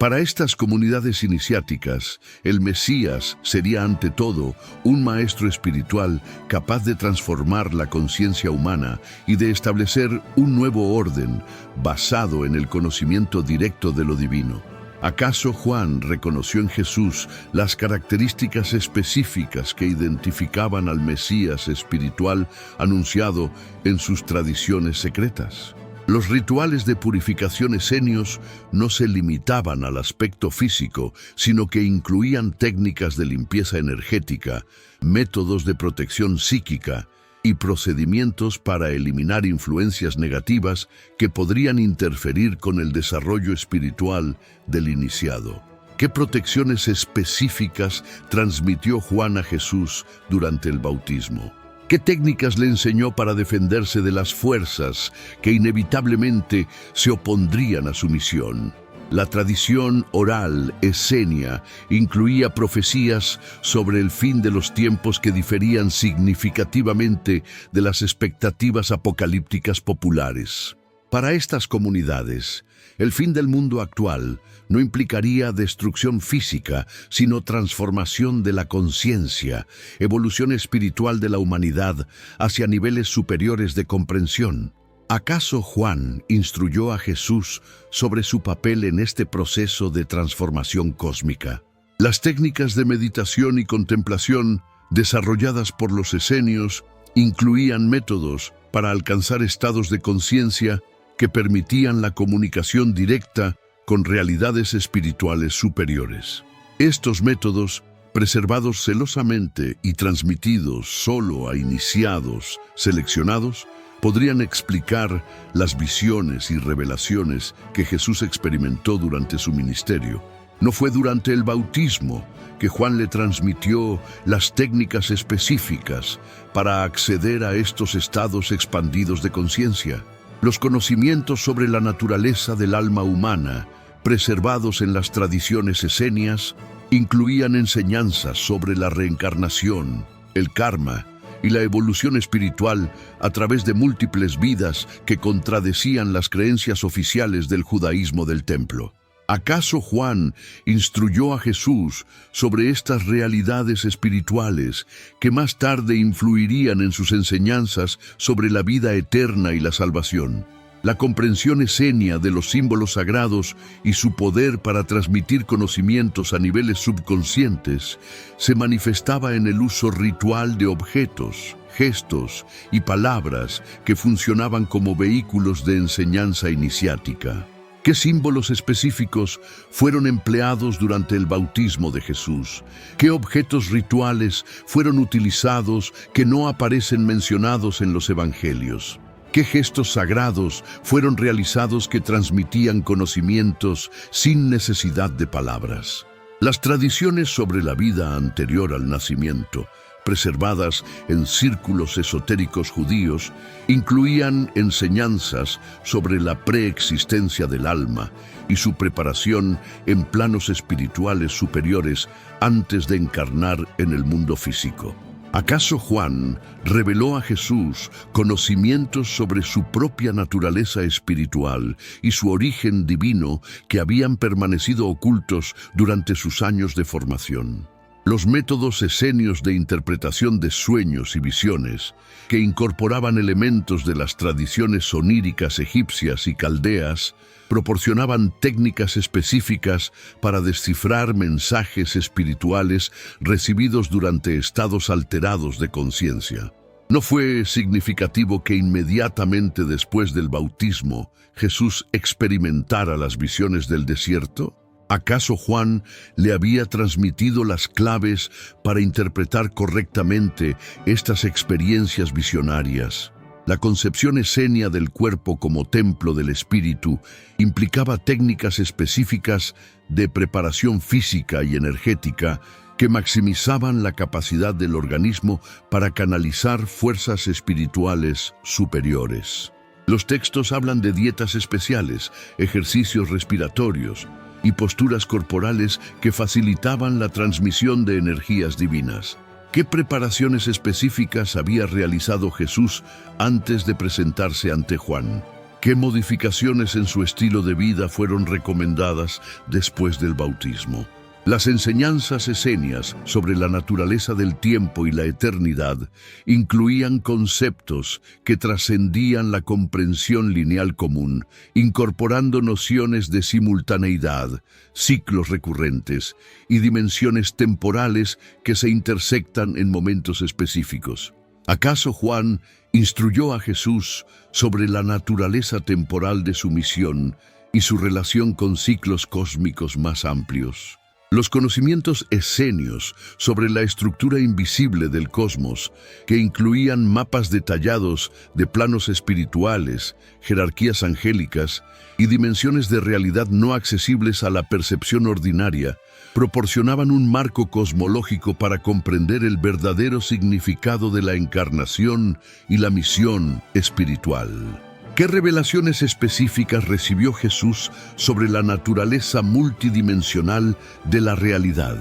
Para estas comunidades iniciáticas, el Mesías sería ante todo un maestro espiritual capaz de transformar la conciencia humana y de establecer un nuevo orden basado en el conocimiento directo de lo divino. ¿Acaso Juan reconoció en Jesús las características específicas que identificaban al Mesías espiritual anunciado en sus tradiciones secretas? Los rituales de purificación esenios no se limitaban al aspecto físico, sino que incluían técnicas de limpieza energética, métodos de protección psíquica y procedimientos para eliminar influencias negativas que podrían interferir con el desarrollo espiritual del iniciado. ¿Qué protecciones específicas transmitió Juan a Jesús durante el bautismo? ¿Qué técnicas le enseñó para defenderse de las fuerzas que inevitablemente se opondrían a su misión? La tradición oral esenia incluía profecías sobre el fin de los tiempos que diferían significativamente de las expectativas apocalípticas populares. Para estas comunidades, el fin del mundo actual no implicaría destrucción física, sino transformación de la conciencia, evolución espiritual de la humanidad hacia niveles superiores de comprensión. ¿Acaso Juan instruyó a Jesús sobre su papel en este proceso de transformación cósmica? Las técnicas de meditación y contemplación desarrolladas por los esenios incluían métodos para alcanzar estados de conciencia que permitían la comunicación directa con realidades espirituales superiores. Estos métodos, preservados celosamente y transmitidos solo a iniciados seleccionados, podrían explicar las visiones y revelaciones que Jesús experimentó durante su ministerio. No fue durante el bautismo que Juan le transmitió las técnicas específicas para acceder a estos estados expandidos de conciencia. Los conocimientos sobre la naturaleza del alma humana, preservados en las tradiciones esenias, incluían enseñanzas sobre la reencarnación, el karma y la evolución espiritual a través de múltiples vidas que contradecían las creencias oficiales del judaísmo del templo. ¿Acaso Juan instruyó a Jesús sobre estas realidades espirituales que más tarde influirían en sus enseñanzas sobre la vida eterna y la salvación? La comprensión esenia de los símbolos sagrados y su poder para transmitir conocimientos a niveles subconscientes se manifestaba en el uso ritual de objetos, gestos y palabras que funcionaban como vehículos de enseñanza iniciática. ¿Qué símbolos específicos fueron empleados durante el bautismo de Jesús? ¿Qué objetos rituales fueron utilizados que no aparecen mencionados en los evangelios? ¿Qué gestos sagrados fueron realizados que transmitían conocimientos sin necesidad de palabras? Las tradiciones sobre la vida anterior al nacimiento, preservadas en círculos esotéricos judíos, incluían enseñanzas sobre la preexistencia del alma y su preparación en planos espirituales superiores antes de encarnar en el mundo físico. ¿Acaso Juan reveló a Jesús conocimientos sobre su propia naturaleza espiritual y su origen divino que habían permanecido ocultos durante sus años de formación? Los métodos esenios de interpretación de sueños y visiones, que incorporaban elementos de las tradiciones oníricas egipcias y caldeas, proporcionaban técnicas específicas para descifrar mensajes espirituales recibidos durante estados alterados de conciencia. ¿No fue significativo que inmediatamente después del bautismo Jesús experimentara las visiones del desierto? ¿Acaso Juan le había transmitido las claves para interpretar correctamente estas experiencias visionarias? La concepción esenia del cuerpo como templo del espíritu implicaba técnicas específicas de preparación física y energética que maximizaban la capacidad del organismo para canalizar fuerzas espirituales superiores. Los textos hablan de dietas especiales, ejercicios respiratorios y posturas corporales que facilitaban la transmisión de energías divinas. ¿Qué preparaciones específicas había realizado Jesús antes de presentarse ante Juan? ¿Qué modificaciones en su estilo de vida fueron recomendadas después del bautismo? Las enseñanzas esenias sobre la naturaleza del tiempo y la eternidad incluían conceptos que trascendían la comprensión lineal común, incorporando nociones de simultaneidad, ciclos recurrentes y dimensiones temporales que se intersectan en momentos específicos. ¿Acaso Juan instruyó a Jesús sobre la naturaleza temporal de su misión y su relación con ciclos cósmicos más amplios? Los conocimientos esenios sobre la estructura invisible del cosmos, que incluían mapas detallados de planos espirituales, jerarquías angélicas y dimensiones de realidad no accesibles a la percepción ordinaria, proporcionaban un marco cosmológico para comprender el verdadero significado de la encarnación y la misión espiritual. ¿Qué revelaciones específicas recibió Jesús sobre la naturaleza multidimensional de la realidad?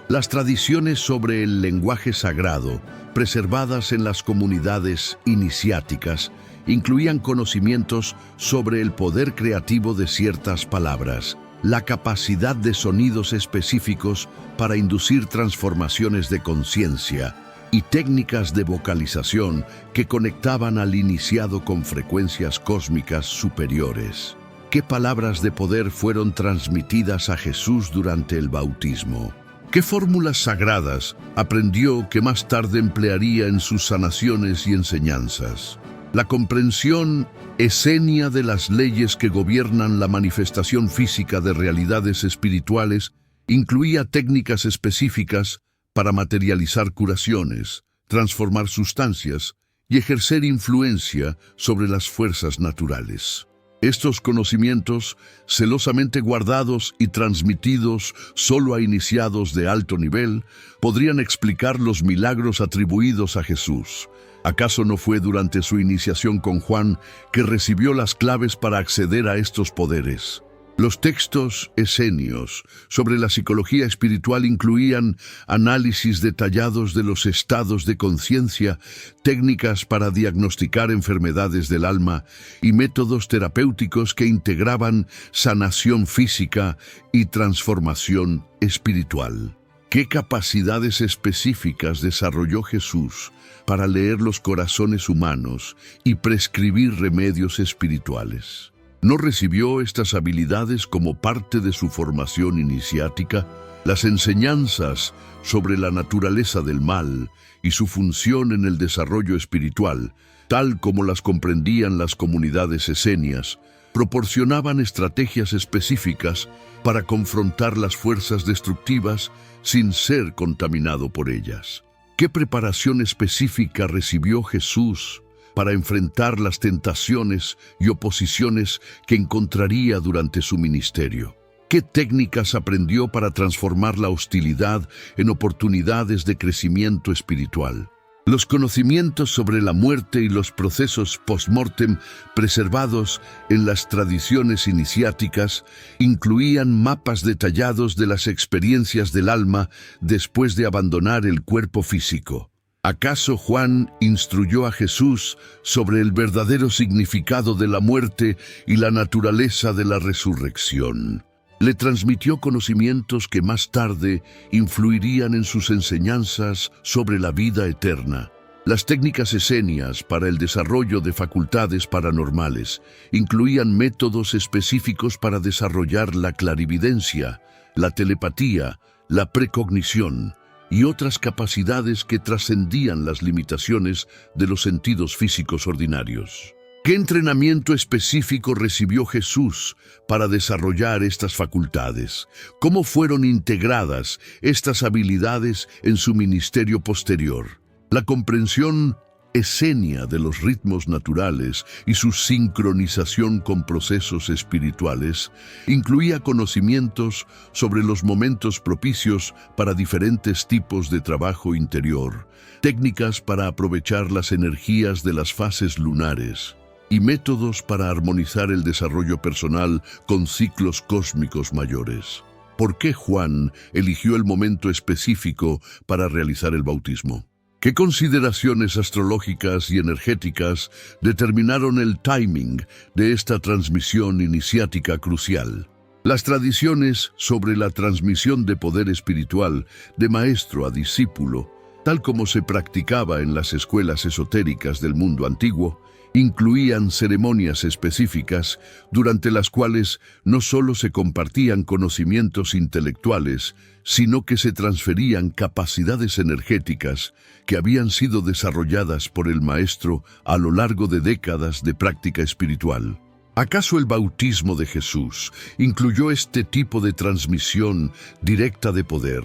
Las tradiciones sobre el lenguaje sagrado, preservadas en las comunidades iniciáticas, incluían conocimientos sobre el poder creativo de ciertas palabras, la capacidad de sonidos específicos para inducir transformaciones de conciencia, y técnicas de vocalización que conectaban al iniciado con frecuencias cósmicas superiores. ¿Qué palabras de poder fueron transmitidas a Jesús durante el bautismo? ¿Qué fórmulas sagradas aprendió que más tarde emplearía en sus sanaciones y enseñanzas? La comprensión esenia de las leyes que gobiernan la manifestación física de realidades espirituales incluía técnicas específicas para materializar curaciones, transformar sustancias y ejercer influencia sobre las fuerzas naturales. Estos conocimientos, celosamente guardados y transmitidos solo a iniciados de alto nivel, podrían explicar los milagros atribuidos a Jesús. ¿Acaso no fue durante su iniciación con Juan que recibió las claves para acceder a estos poderes? Los textos esenios sobre la psicología espiritual incluían análisis detallados de los estados de conciencia, técnicas para diagnosticar enfermedades del alma y métodos terapéuticos que integraban sanación física y transformación espiritual. ¿Qué capacidades específicas desarrolló Jesús para leer los corazones humanos y prescribir remedios espirituales? ¿No recibió estas habilidades como parte de su formación iniciática? Las enseñanzas sobre la naturaleza del mal y su función en el desarrollo espiritual, tal como las comprendían las comunidades esenias, proporcionaban estrategias específicas para confrontar las fuerzas destructivas sin ser contaminado por ellas. ¿Qué preparación específica recibió Jesús para enfrentar las tentaciones y oposiciones que encontraría durante su ministerio? ¿Qué técnicas aprendió para transformar la hostilidad en oportunidades de crecimiento espiritual? Los conocimientos sobre la muerte y los procesos post-mortem preservados en las tradiciones iniciáticas incluían mapas detallados de las experiencias del alma después de abandonar el cuerpo físico. ¿Acaso Juan instruyó a Jesús sobre el verdadero significado de la muerte y la naturaleza de la resurrección? Le transmitió conocimientos que más tarde influirían en sus enseñanzas sobre la vida eterna. Las técnicas esenias para el desarrollo de facultades paranormales incluían métodos específicos para desarrollar la clarividencia, la telepatía, la precognición y otras capacidades que trascendían las limitaciones de los sentidos físicos ordinarios. ¿Qué entrenamiento específico recibió Jesús para desarrollar estas facultades? ¿Cómo fueron integradas estas habilidades en su ministerio posterior? La comprensión esenia de los ritmos naturales y su sincronización con procesos espirituales incluía conocimientos sobre los momentos propicios para diferentes tipos de trabajo interior, técnicas para aprovechar las energías de las fases lunares y métodos para armonizar el desarrollo personal con ciclos cósmicos mayores. ¿Por qué Juan eligió el momento específico para realizar el bautismo? ¿Qué consideraciones astrológicas y energéticas determinaron el timing de esta transmisión iniciática crucial? Las tradiciones sobre la transmisión de poder espiritual de maestro a discípulo, tal como se practicaba en las escuelas esotéricas del mundo antiguo, incluían ceremonias específicas durante las cuales no solo se compartían conocimientos intelectuales, sino que se transferían capacidades energéticas que habían sido desarrolladas por el maestro a lo largo de décadas de práctica espiritual. ¿Acaso el bautismo de Jesús incluyó este tipo de transmisión directa de poder?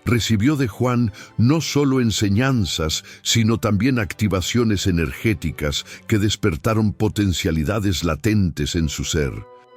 Recibió de Juan no solo enseñanzas, sino también activaciones energéticas que despertaron potencialidades latentes en su ser.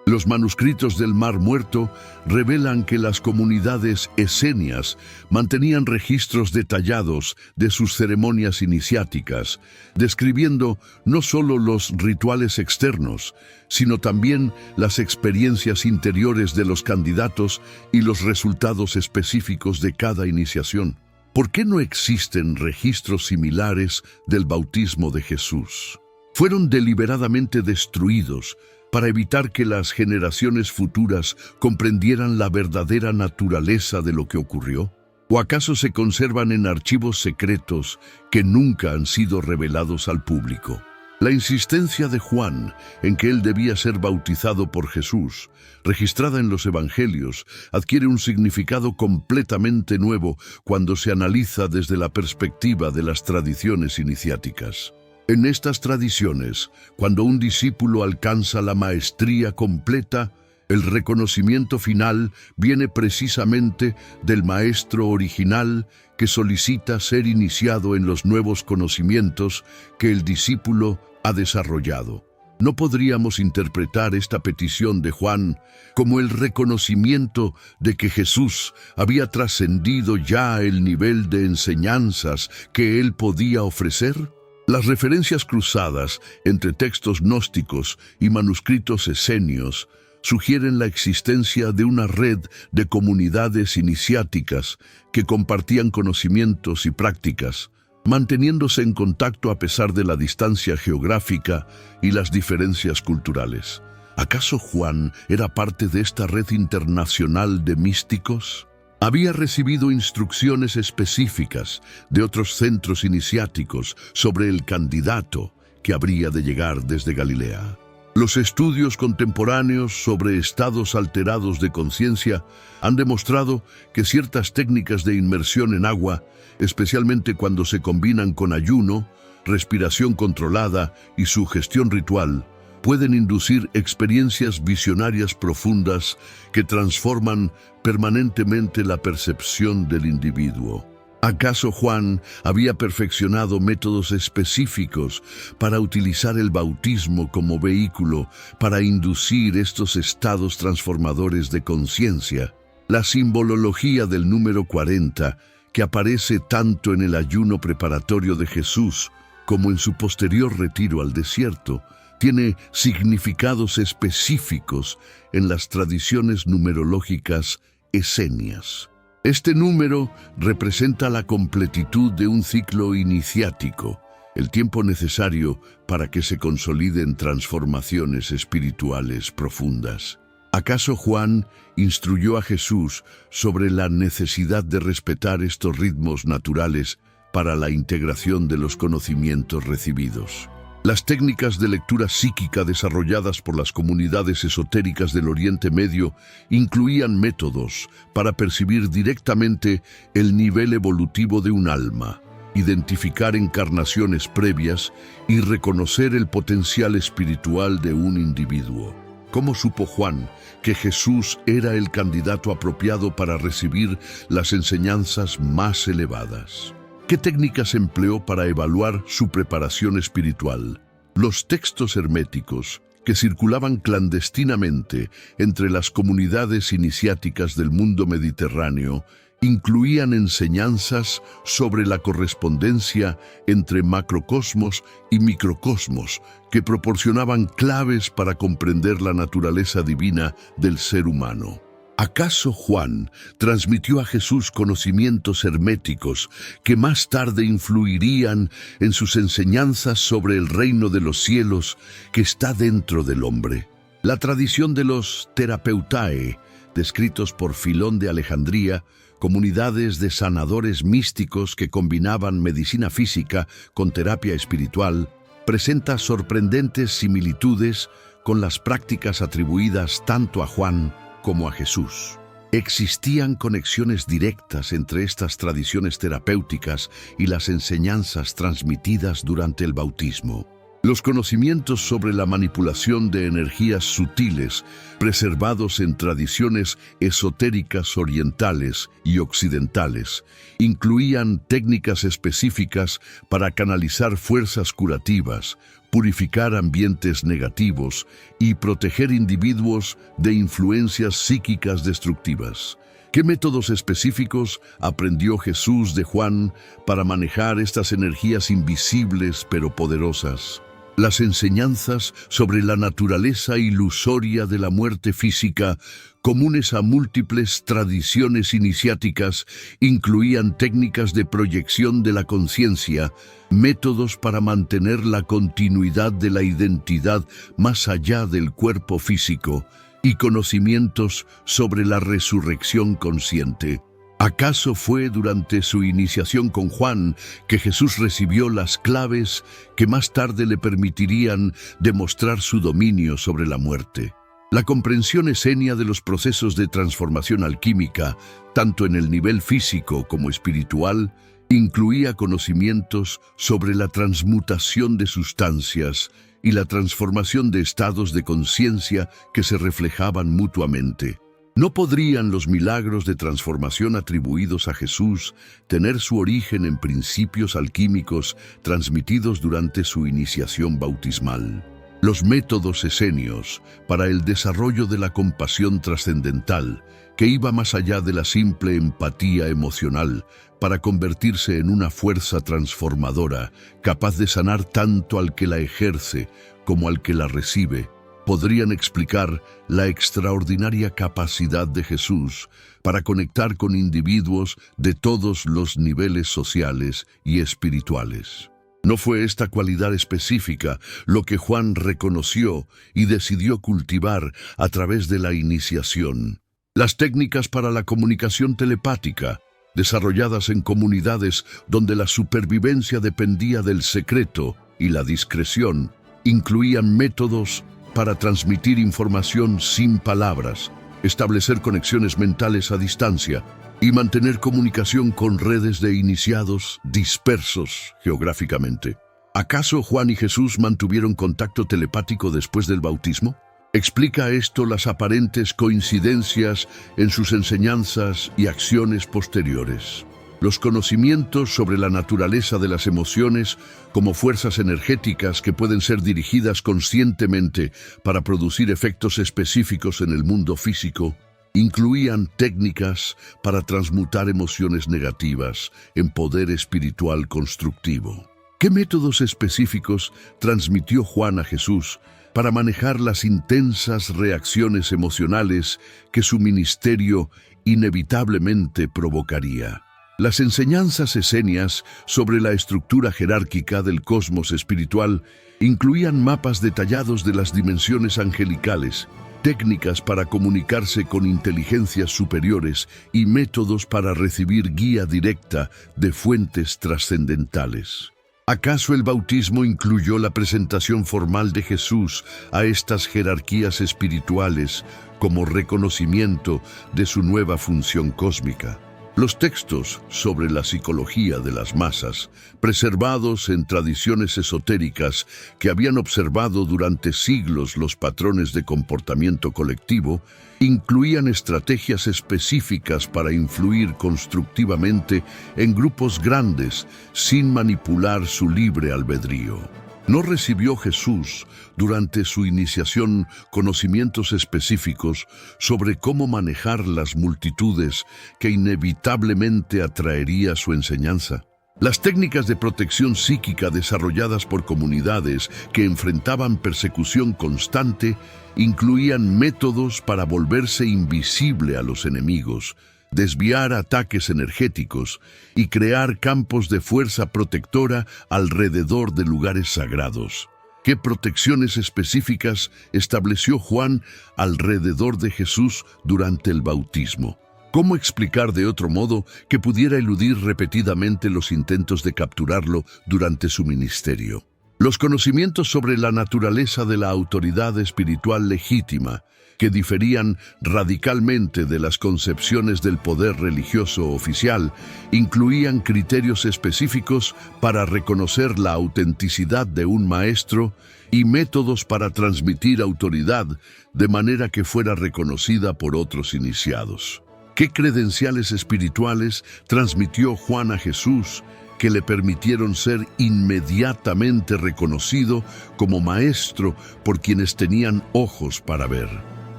Los manuscritos del Mar Muerto revelan que las comunidades esenias mantenían registros detallados de sus ceremonias iniciáticas, describiendo no solo los rituales externos, sino también las experiencias interiores de los candidatos y los resultados específicos de cada iniciación. ¿Por qué no existen registros similares del bautismo de Jesús? Fueron deliberadamente destruidos para evitar que las generaciones futuras comprendieran la verdadera naturaleza de lo que ocurrió. ¿O acaso se conservan en archivos secretos que nunca han sido revelados al público? La insistencia de Juan en que él debía ser bautizado por Jesús, registrada en los Evangelios, adquiere un significado completamente nuevo cuando se analiza desde la perspectiva de las tradiciones iniciáticas. En estas tradiciones, cuando un discípulo alcanza la maestría completa, el reconocimiento final viene precisamente del maestro original que solicita ser iniciado en los nuevos conocimientos que el discípulo ha desarrollado. No podríamos interpretar esta petición de Juan como el reconocimiento de que Jesús había trascendido ya el nivel de enseñanzas que él podía ofrecer. Las referencias cruzadas entre textos gnósticos y manuscritos esenios sugieren la existencia de una red de comunidades iniciáticas que compartían conocimientos y prácticas, manteniéndose en contacto a pesar de la distancia geográfica y las diferencias culturales. ¿Acaso Juan era parte de esta red internacional de místicos? Había recibido instrucciones específicas de otros centros iniciáticos sobre el candidato que habría de llegar desde Galilea. Los estudios contemporáneos sobre estados alterados de conciencia han demostrado que ciertas técnicas de inmersión en agua, especialmente cuando se combinan con ayuno, respiración controlada y sugestión ritual, pueden inducir experiencias visionarias profundas que transforman permanentemente la percepción del individuo. ¿Acaso Juan había perfeccionado métodos específicos para utilizar el bautismo como vehículo para inducir estos estados transformadores de conciencia? La simbología del número 40, que aparece tanto en el ayuno preparatorio de Jesús como en su posterior retiro al desierto, tiene significados específicos en las tradiciones numerológicas esenias. Este número representa la completitud de un ciclo iniciático, el tiempo necesario para que se consoliden transformaciones espirituales profundas. ¿Acaso Juan instruyó a Jesús sobre la necesidad de respetar estos ritmos naturales para la integración de los conocimientos recibidos? Las técnicas de lectura psíquica desarrolladas por las comunidades esotéricas del Oriente Medio incluían métodos para percibir directamente el nivel evolutivo de un alma, identificar encarnaciones previas y reconocer el potencial espiritual de un individuo. ¿Cómo supo Juan que Jesús era el candidato apropiado para recibir las enseñanzas más elevadas? ¿Qué técnicas empleó para evaluar su preparación espiritual? Los textos herméticos, que circulaban clandestinamente entre las comunidades iniciáticas del mundo mediterráneo, incluían enseñanzas sobre la correspondencia entre macrocosmos y microcosmos, que proporcionaban claves para comprender la naturaleza divina del ser humano. ¿Acaso Juan transmitió a Jesús conocimientos herméticos que más tarde influirían en sus enseñanzas sobre el reino de los cielos que está dentro del hombre? La tradición de los Therapeutae, descritos por Filón de Alejandría, comunidades de sanadores místicos que combinaban medicina física con terapia espiritual, presenta sorprendentes similitudes con las prácticas atribuidas tanto a Juan como a Jesús. Existían conexiones directas entre estas tradiciones terapéuticas y las enseñanzas transmitidas durante el bautismo. Los conocimientos sobre la manipulación de energías sutiles, preservados en tradiciones esotéricas orientales y occidentales, incluían técnicas específicas para canalizar fuerzas curativas, purificar ambientes negativos y proteger individuos de influencias psíquicas destructivas. ¿Qué métodos específicos aprendió Jesús de Juan para manejar estas energías invisibles pero poderosas? Las enseñanzas sobre la naturaleza ilusoria de la muerte física, comunes a múltiples tradiciones iniciáticas, incluían técnicas de proyección de la conciencia, métodos para mantener la continuidad de la identidad más allá del cuerpo físico y conocimientos sobre la resurrección consciente. ¿Acaso fue durante su iniciación con Juan que Jesús recibió las claves que más tarde le permitirían demostrar su dominio sobre la muerte? La comprensión esenia de los procesos de transformación alquímica, tanto en el nivel físico como espiritual, incluía conocimientos sobre la transmutación de sustancias y la transformación de estados de conciencia que se reflejaban mutuamente. ¿No podrían los milagros de transformación atribuidos a Jesús tener su origen en principios alquímicos transmitidos durante su iniciación bautismal? Los métodos esenios para el desarrollo de la compasión trascendental, que iba más allá de la simple empatía emocional, para convertirse en una fuerza transformadora, capaz de sanar tanto al que la ejerce como al que la recibe, podrían explicar la extraordinaria capacidad de Jesús para conectar con individuos de todos los niveles sociales y espirituales. ¿No fue esta cualidad específica lo que Juan reconoció y decidió cultivar a través de la iniciación? Las técnicas para la comunicación telepática, desarrolladas en comunidades donde la supervivencia dependía del secreto y la discreción, incluían métodos para transmitir información sin palabras, establecer conexiones mentales a distancia y mantener comunicación con redes de iniciados dispersos geográficamente. ¿Acaso Juan y Jesús mantuvieron contacto telepático después del bautismo? ¿Explica esto las aparentes coincidencias en sus enseñanzas y acciones posteriores? Los conocimientos sobre la naturaleza de las emociones como fuerzas energéticas que pueden ser dirigidas conscientemente para producir efectos específicos en el mundo físico, incluían técnicas para transmutar emociones negativas en poder espiritual constructivo. ¿Qué métodos específicos transmitió Juan a Jesús para manejar las intensas reacciones emocionales que su ministerio inevitablemente provocaría? Las enseñanzas esenias sobre la estructura jerárquica del cosmos espiritual incluían mapas detallados de las dimensiones angelicales, técnicas para comunicarse con inteligencias superiores y métodos para recibir guía directa de fuentes trascendentales. ¿Acaso el bautismo incluyó la presentación formal de Jesús a estas jerarquías espirituales como reconocimiento de su nueva función cósmica? Los textos sobre la psicología de las masas, preservados en tradiciones esotéricas que habían observado durante siglos los patrones de comportamiento colectivo, incluían estrategias específicas para influir constructivamente en grupos grandes sin manipular su libre albedrío. ¿No recibió Jesús durante su iniciación conocimientos específicos sobre cómo manejar las multitudes que inevitablemente atraería su enseñanza? Las técnicas de protección psíquica desarrolladas por comunidades que enfrentaban persecución constante incluían métodos para volverse invisible a los enemigos, desviar ataques energéticos y crear campos de fuerza protectora alrededor de lugares sagrados. ¿Qué protecciones específicas estableció Juan alrededor de Jesús durante el bautismo? ¿Cómo explicar de otro modo que pudiera eludir repetidamente los intentos de capturarlo durante su ministerio? Los conocimientos sobre la naturaleza de la autoridad espiritual legítima, que diferían radicalmente de las concepciones del poder religioso oficial, incluían criterios específicos para reconocer la autenticidad de un maestro y métodos para transmitir autoridad de manera que fuera reconocida por otros iniciados. ¿Qué credenciales espirituales transmitió Juan a Jesús que le permitieron ser inmediatamente reconocido como maestro por quienes tenían ojos para ver?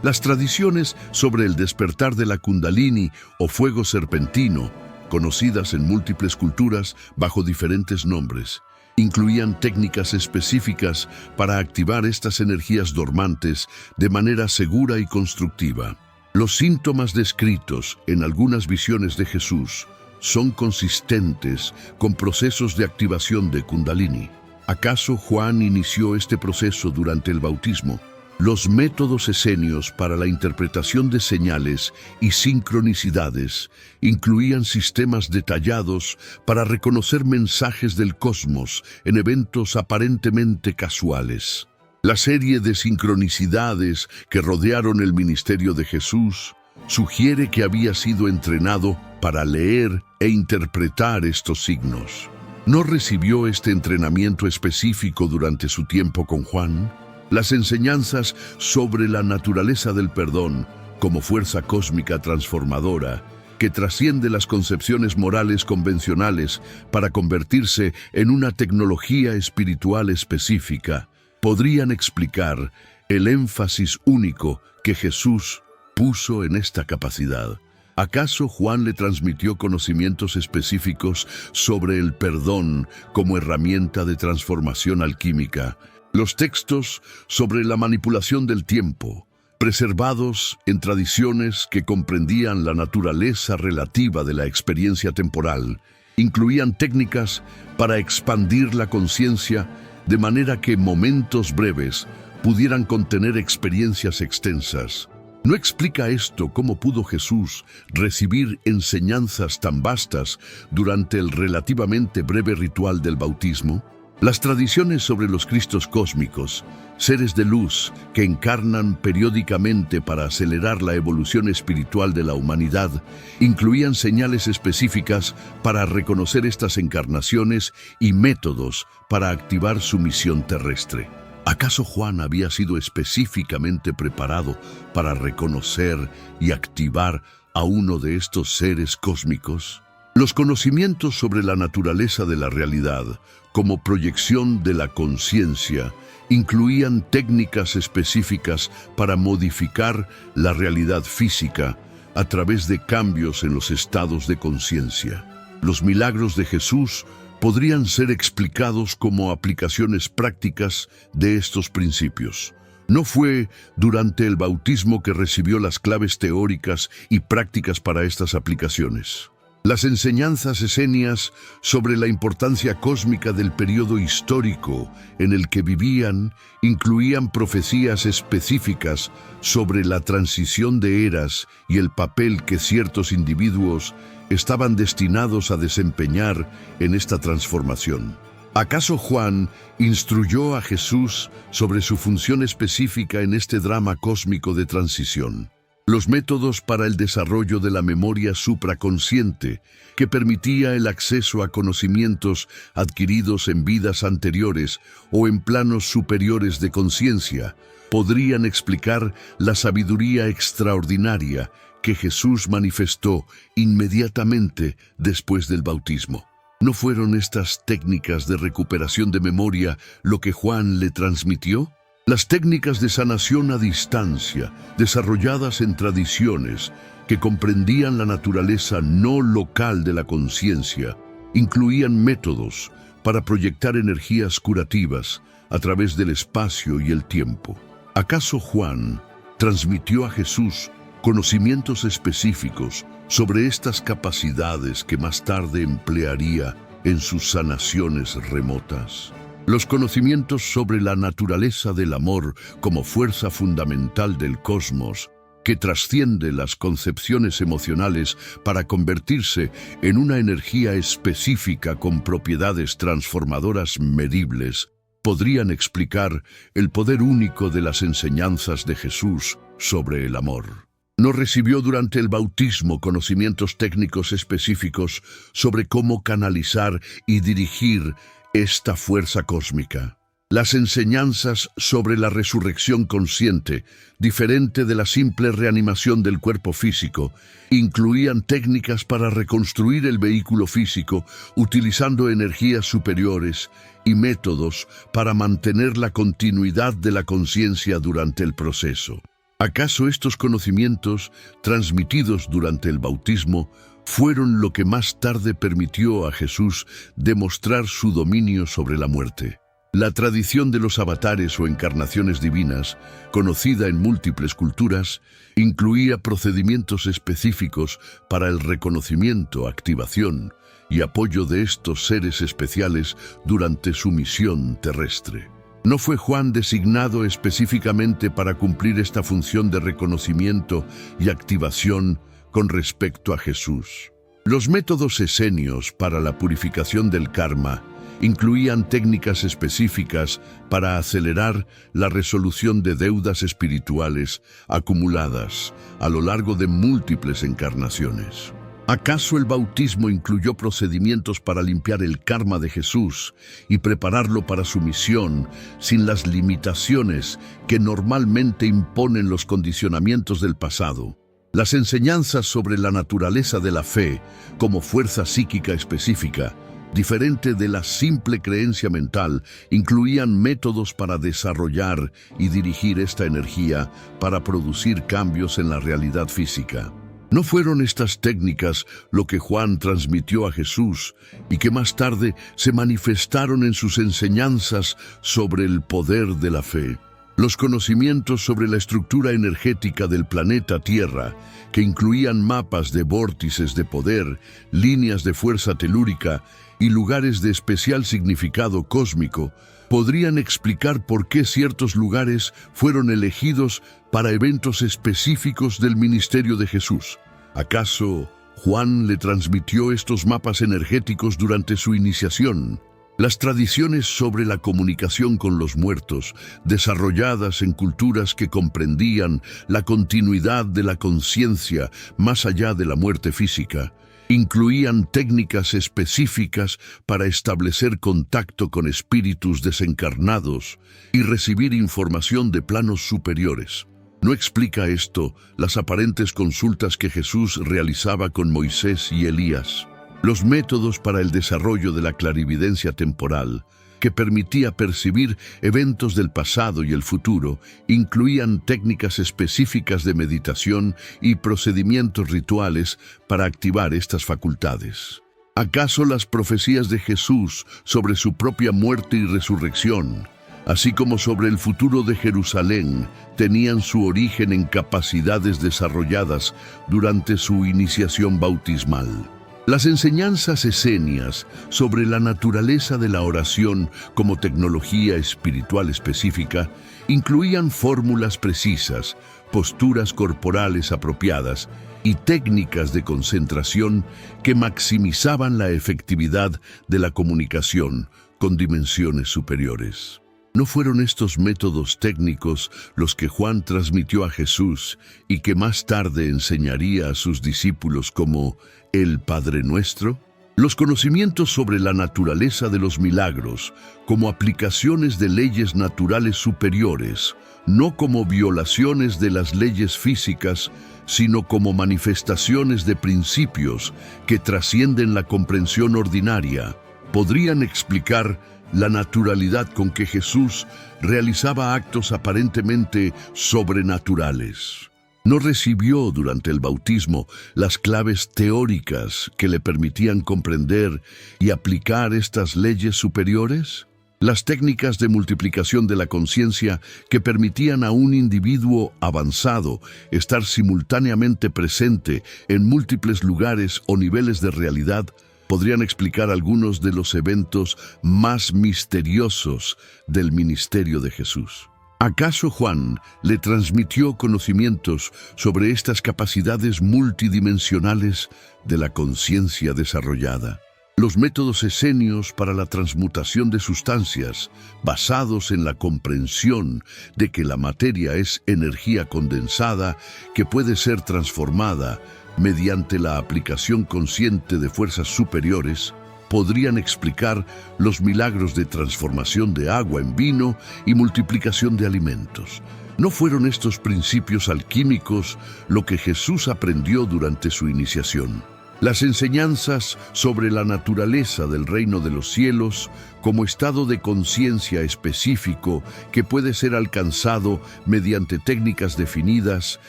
Las tradiciones sobre el despertar de la Kundalini o fuego serpentino, conocidas en múltiples culturas bajo diferentes nombres, incluían técnicas específicas para activar estas energías dormantes de manera segura y constructiva. Los síntomas descritos en algunas visiones de Jesús son consistentes con procesos de activación de Kundalini. ¿Acaso Juan inició este proceso durante el bautismo? Los métodos esenios para la interpretación de señales y sincronicidades incluían sistemas detallados para reconocer mensajes del cosmos en eventos aparentemente casuales. La serie de sincronicidades que rodearon el ministerio de Jesús sugiere que había sido entrenado para leer e interpretar estos signos. ¿No recibió este entrenamiento específico durante su tiempo con Juan? Las enseñanzas sobre la naturaleza del perdón como fuerza cósmica transformadora que trasciende las concepciones morales convencionales para convertirse en una tecnología espiritual específica podrían explicar el énfasis único que Jesús puso en esta capacidad. ¿Acaso Juan le transmitió conocimientos específicos sobre el perdón como herramienta de transformación alquímica? Los textos sobre la manipulación del tiempo, preservados en tradiciones que comprendían la naturaleza relativa de la experiencia temporal, incluían técnicas para expandir la conciencia de manera que momentos breves pudieran contener experiencias extensas. ¿No explica esto cómo pudo Jesús recibir enseñanzas tan vastas durante el relativamente breve ritual del bautismo? Las tradiciones sobre los Cristos cósmicos, seres de luz que encarnan periódicamente para acelerar la evolución espiritual de la humanidad, incluían señales específicas para reconocer estas encarnaciones y métodos para activar su misión terrestre. ¿Acaso Juan había sido específicamente preparado para reconocer y activar a uno de estos seres cósmicos? Los conocimientos sobre la naturaleza de la realidad, como proyección de la conciencia, incluían técnicas específicas para modificar la realidad física a través de cambios en los estados de conciencia. Los milagros de Jesús podrían ser explicados como aplicaciones prácticas de estos principios. No fue durante el bautismo que recibió las claves teóricas y prácticas para estas aplicaciones. Las enseñanzas esenias sobre la importancia cósmica del periodo histórico en el que vivían incluían profecías específicas sobre la transición de eras y el papel que ciertos individuos estaban destinados a desempeñar en esta transformación. ¿Acaso Juan instruyó a Jesús sobre su función específica en este drama cósmico de transición? Los métodos para el desarrollo de la memoria supraconsciente, que permitía el acceso a conocimientos adquiridos en vidas anteriores o en planos superiores de conciencia, podrían explicar la sabiduría extraordinaria que Jesús manifestó inmediatamente después del bautismo. ¿No fueron estas técnicas de recuperación de memoria lo que Juan le transmitió? Las técnicas de sanación a distancia, desarrolladas en tradiciones que comprendían la naturaleza no local de la conciencia, incluían métodos para proyectar energías curativas a través del espacio y el tiempo. ¿Acaso Juan transmitió a Jesús conocimientos específicos sobre estas capacidades que más tarde emplearía en sus sanaciones remotas? Los conocimientos sobre la naturaleza del amor como fuerza fundamental del cosmos, que trasciende las concepciones emocionales para convertirse en una energía específica con propiedades transformadoras medibles, podrían explicar el poder único de las enseñanzas de Jesús sobre el amor. No recibió durante el bautismo conocimientos técnicos específicos sobre cómo canalizar y dirigir esta fuerza cósmica. Las enseñanzas sobre la resurrección consciente, diferente de la simple reanimación del cuerpo físico, incluían técnicas para reconstruir el vehículo físico utilizando energías superiores y métodos para mantener la continuidad de la conciencia durante el proceso. ¿Acaso estos conocimientos, transmitidos durante el bautismo, fueron lo que más tarde permitió a Jesús demostrar su dominio sobre la muerte? La tradición de los avatares o encarnaciones divinas, conocida en múltiples culturas, incluía procedimientos específicos para el reconocimiento, activación y apoyo de estos seres especiales durante su misión terrestre. ¿No fue Juan designado específicamente para cumplir esta función de reconocimiento y activación con respecto a Jesús? Los métodos esenios para la purificación del karma incluían técnicas específicas para acelerar la resolución de deudas espirituales acumuladas a lo largo de múltiples encarnaciones. ¿Acaso el bautismo incluyó procedimientos para limpiar el karma de Jesús y prepararlo para su misión sin las limitaciones que normalmente imponen los condicionamientos del pasado? Las enseñanzas sobre la naturaleza de la fe como fuerza psíquica específica, diferente de la simple creencia mental, incluían métodos para desarrollar y dirigir esta energía para producir cambios en la realidad física. ¿No fueron estas técnicas lo que Juan transmitió a Jesús y que más tarde se manifestaron en sus enseñanzas sobre el poder de la fe? Los conocimientos sobre la estructura energética del planeta Tierra, que incluían mapas de vórtices de poder, líneas de fuerza telúrica y lugares de especial significado cósmico, podrían explicar por qué ciertos lugares fueron elegidos para eventos específicos del ministerio de Jesús. ¿Acaso Juan le transmitió estos mapas energéticos durante su iniciación? Las tradiciones sobre la comunicación con los muertos, desarrolladas en culturas que comprendían la continuidad de la conciencia más allá de la muerte física, incluían técnicas específicas para establecer contacto con espíritus desencarnados y recibir información de planos superiores. ¿No explica esto las aparentes consultas que Jesús realizaba con Moisés y Elías? Los métodos para el desarrollo de la clarividencia temporal, que permitía percibir eventos del pasado y el futuro, incluían técnicas específicas de meditación y procedimientos rituales para activar estas facultades. ¿Acaso las profecías de Jesús sobre su propia muerte y resurrección, así como sobre el futuro de Jerusalén, tenían su origen en capacidades desarrolladas durante su iniciación bautismal? Las enseñanzas esenias sobre la naturaleza de la oración como tecnología espiritual específica incluían fórmulas precisas, posturas corporales apropiadas y técnicas de concentración que maximizaban la efectividad de la comunicación con dimensiones superiores. ¿No fueron estos métodos técnicos los que Juan transmitió a Jesús y que más tarde enseñaría a sus discípulos como el Padre Nuestro? Los conocimientos sobre la naturaleza de los milagros como aplicaciones de leyes naturales superiores, no como violaciones de las leyes físicas, sino como manifestaciones de principios que trascienden la comprensión ordinaria, podrían explicar la naturalidad con que Jesús realizaba actos aparentemente sobrenaturales. No recibió durante el bautismo las claves teóricas que le permitían comprender y aplicar estas leyes superiores. Las técnicas de multiplicación de la conciencia que permitían a un individuo avanzado estar simultáneamente presente en múltiples lugares o niveles de realidad podrían explicar algunos de los eventos más misteriosos del ministerio de Jesús. ¿Acaso Juan le transmitió conocimientos sobre estas capacidades multidimensionales de la conciencia desarrollada? Los métodos esenios para la transmutación de sustancias, basados en la comprensión de que la materia es energía condensada que puede ser transformada mediante la aplicación consciente de fuerzas superiores, podrían explicar los milagros de transformación de agua en vino y multiplicación de alimentos. ¿No fueron estos principios alquímicos lo que Jesús aprendió durante su iniciación? Las enseñanzas sobre la naturaleza del reino de los cielos como estado de conciencia específico que puede ser alcanzado mediante técnicas definidas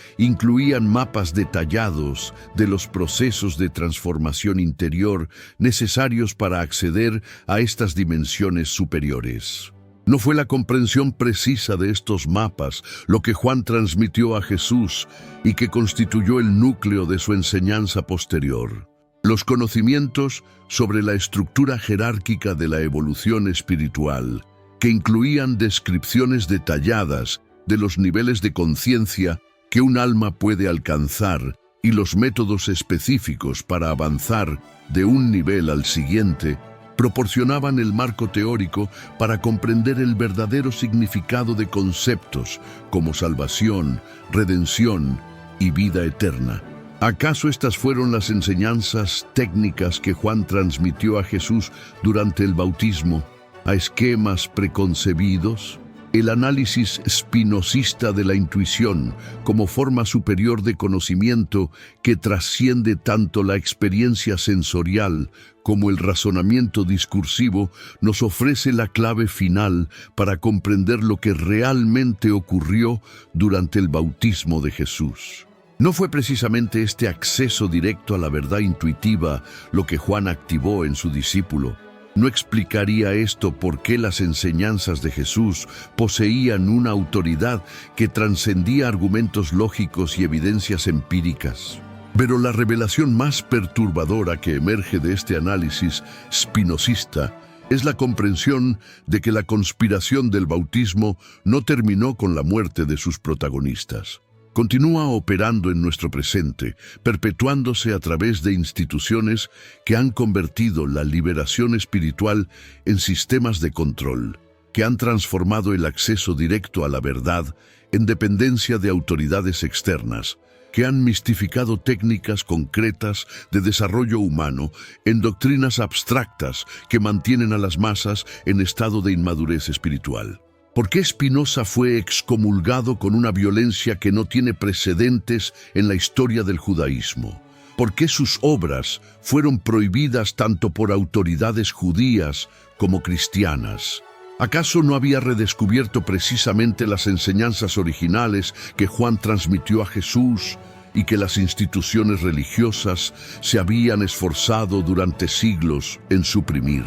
incluían mapas detallados de los procesos de transformación interior necesarios para acceder a estas dimensiones superiores. No fue la comprensión precisa de estos mapas lo que Juan transmitió a Jesús y que constituyó el núcleo de su enseñanza posterior. Los conocimientos sobre la estructura jerárquica de la evolución espiritual, que incluían descripciones detalladas de los niveles de conciencia que un alma puede alcanzar y los métodos específicos para avanzar de un nivel al siguiente, proporcionaban el marco teórico para comprender el verdadero significado de conceptos como salvación, redención y vida eterna. ¿Acaso estas fueron las enseñanzas técnicas que Juan transmitió a Jesús durante el bautismo, a esquemas preconcebidos? El análisis spinozista de la intuición como forma superior de conocimiento que trasciende tanto la experiencia sensorial como el razonamiento discursivo nos ofrece la clave final para comprender lo que realmente ocurrió durante el bautismo de Jesús. No fue precisamente este acceso directo a la verdad intuitiva lo que Juan activó en su discípulo. ¿No explicaría esto por qué las enseñanzas de Jesús poseían una autoridad que trascendía argumentos lógicos y evidencias empíricas? Pero la revelación más perturbadora que emerge de este análisis spinozista es la comprensión de que la conspiración del bautismo no terminó con la muerte de sus protagonistas. Continúa operando en nuestro presente, perpetuándose a través de instituciones que han convertido la liberación espiritual en sistemas de control, que han transformado el acceso directo a la verdad en dependencia de autoridades externas, que han mistificado técnicas concretas de desarrollo humano en doctrinas abstractas que mantienen a las masas en estado de inmadurez espiritual. ¿Por qué Spinoza fue excomulgado con una violencia que no tiene precedentes en la historia del judaísmo? ¿Por qué sus obras fueron prohibidas tanto por autoridades judías como cristianas? ¿Acaso no había redescubierto precisamente las enseñanzas originales que Juan transmitió a Jesús y que las instituciones religiosas se habían esforzado durante siglos en suprimir?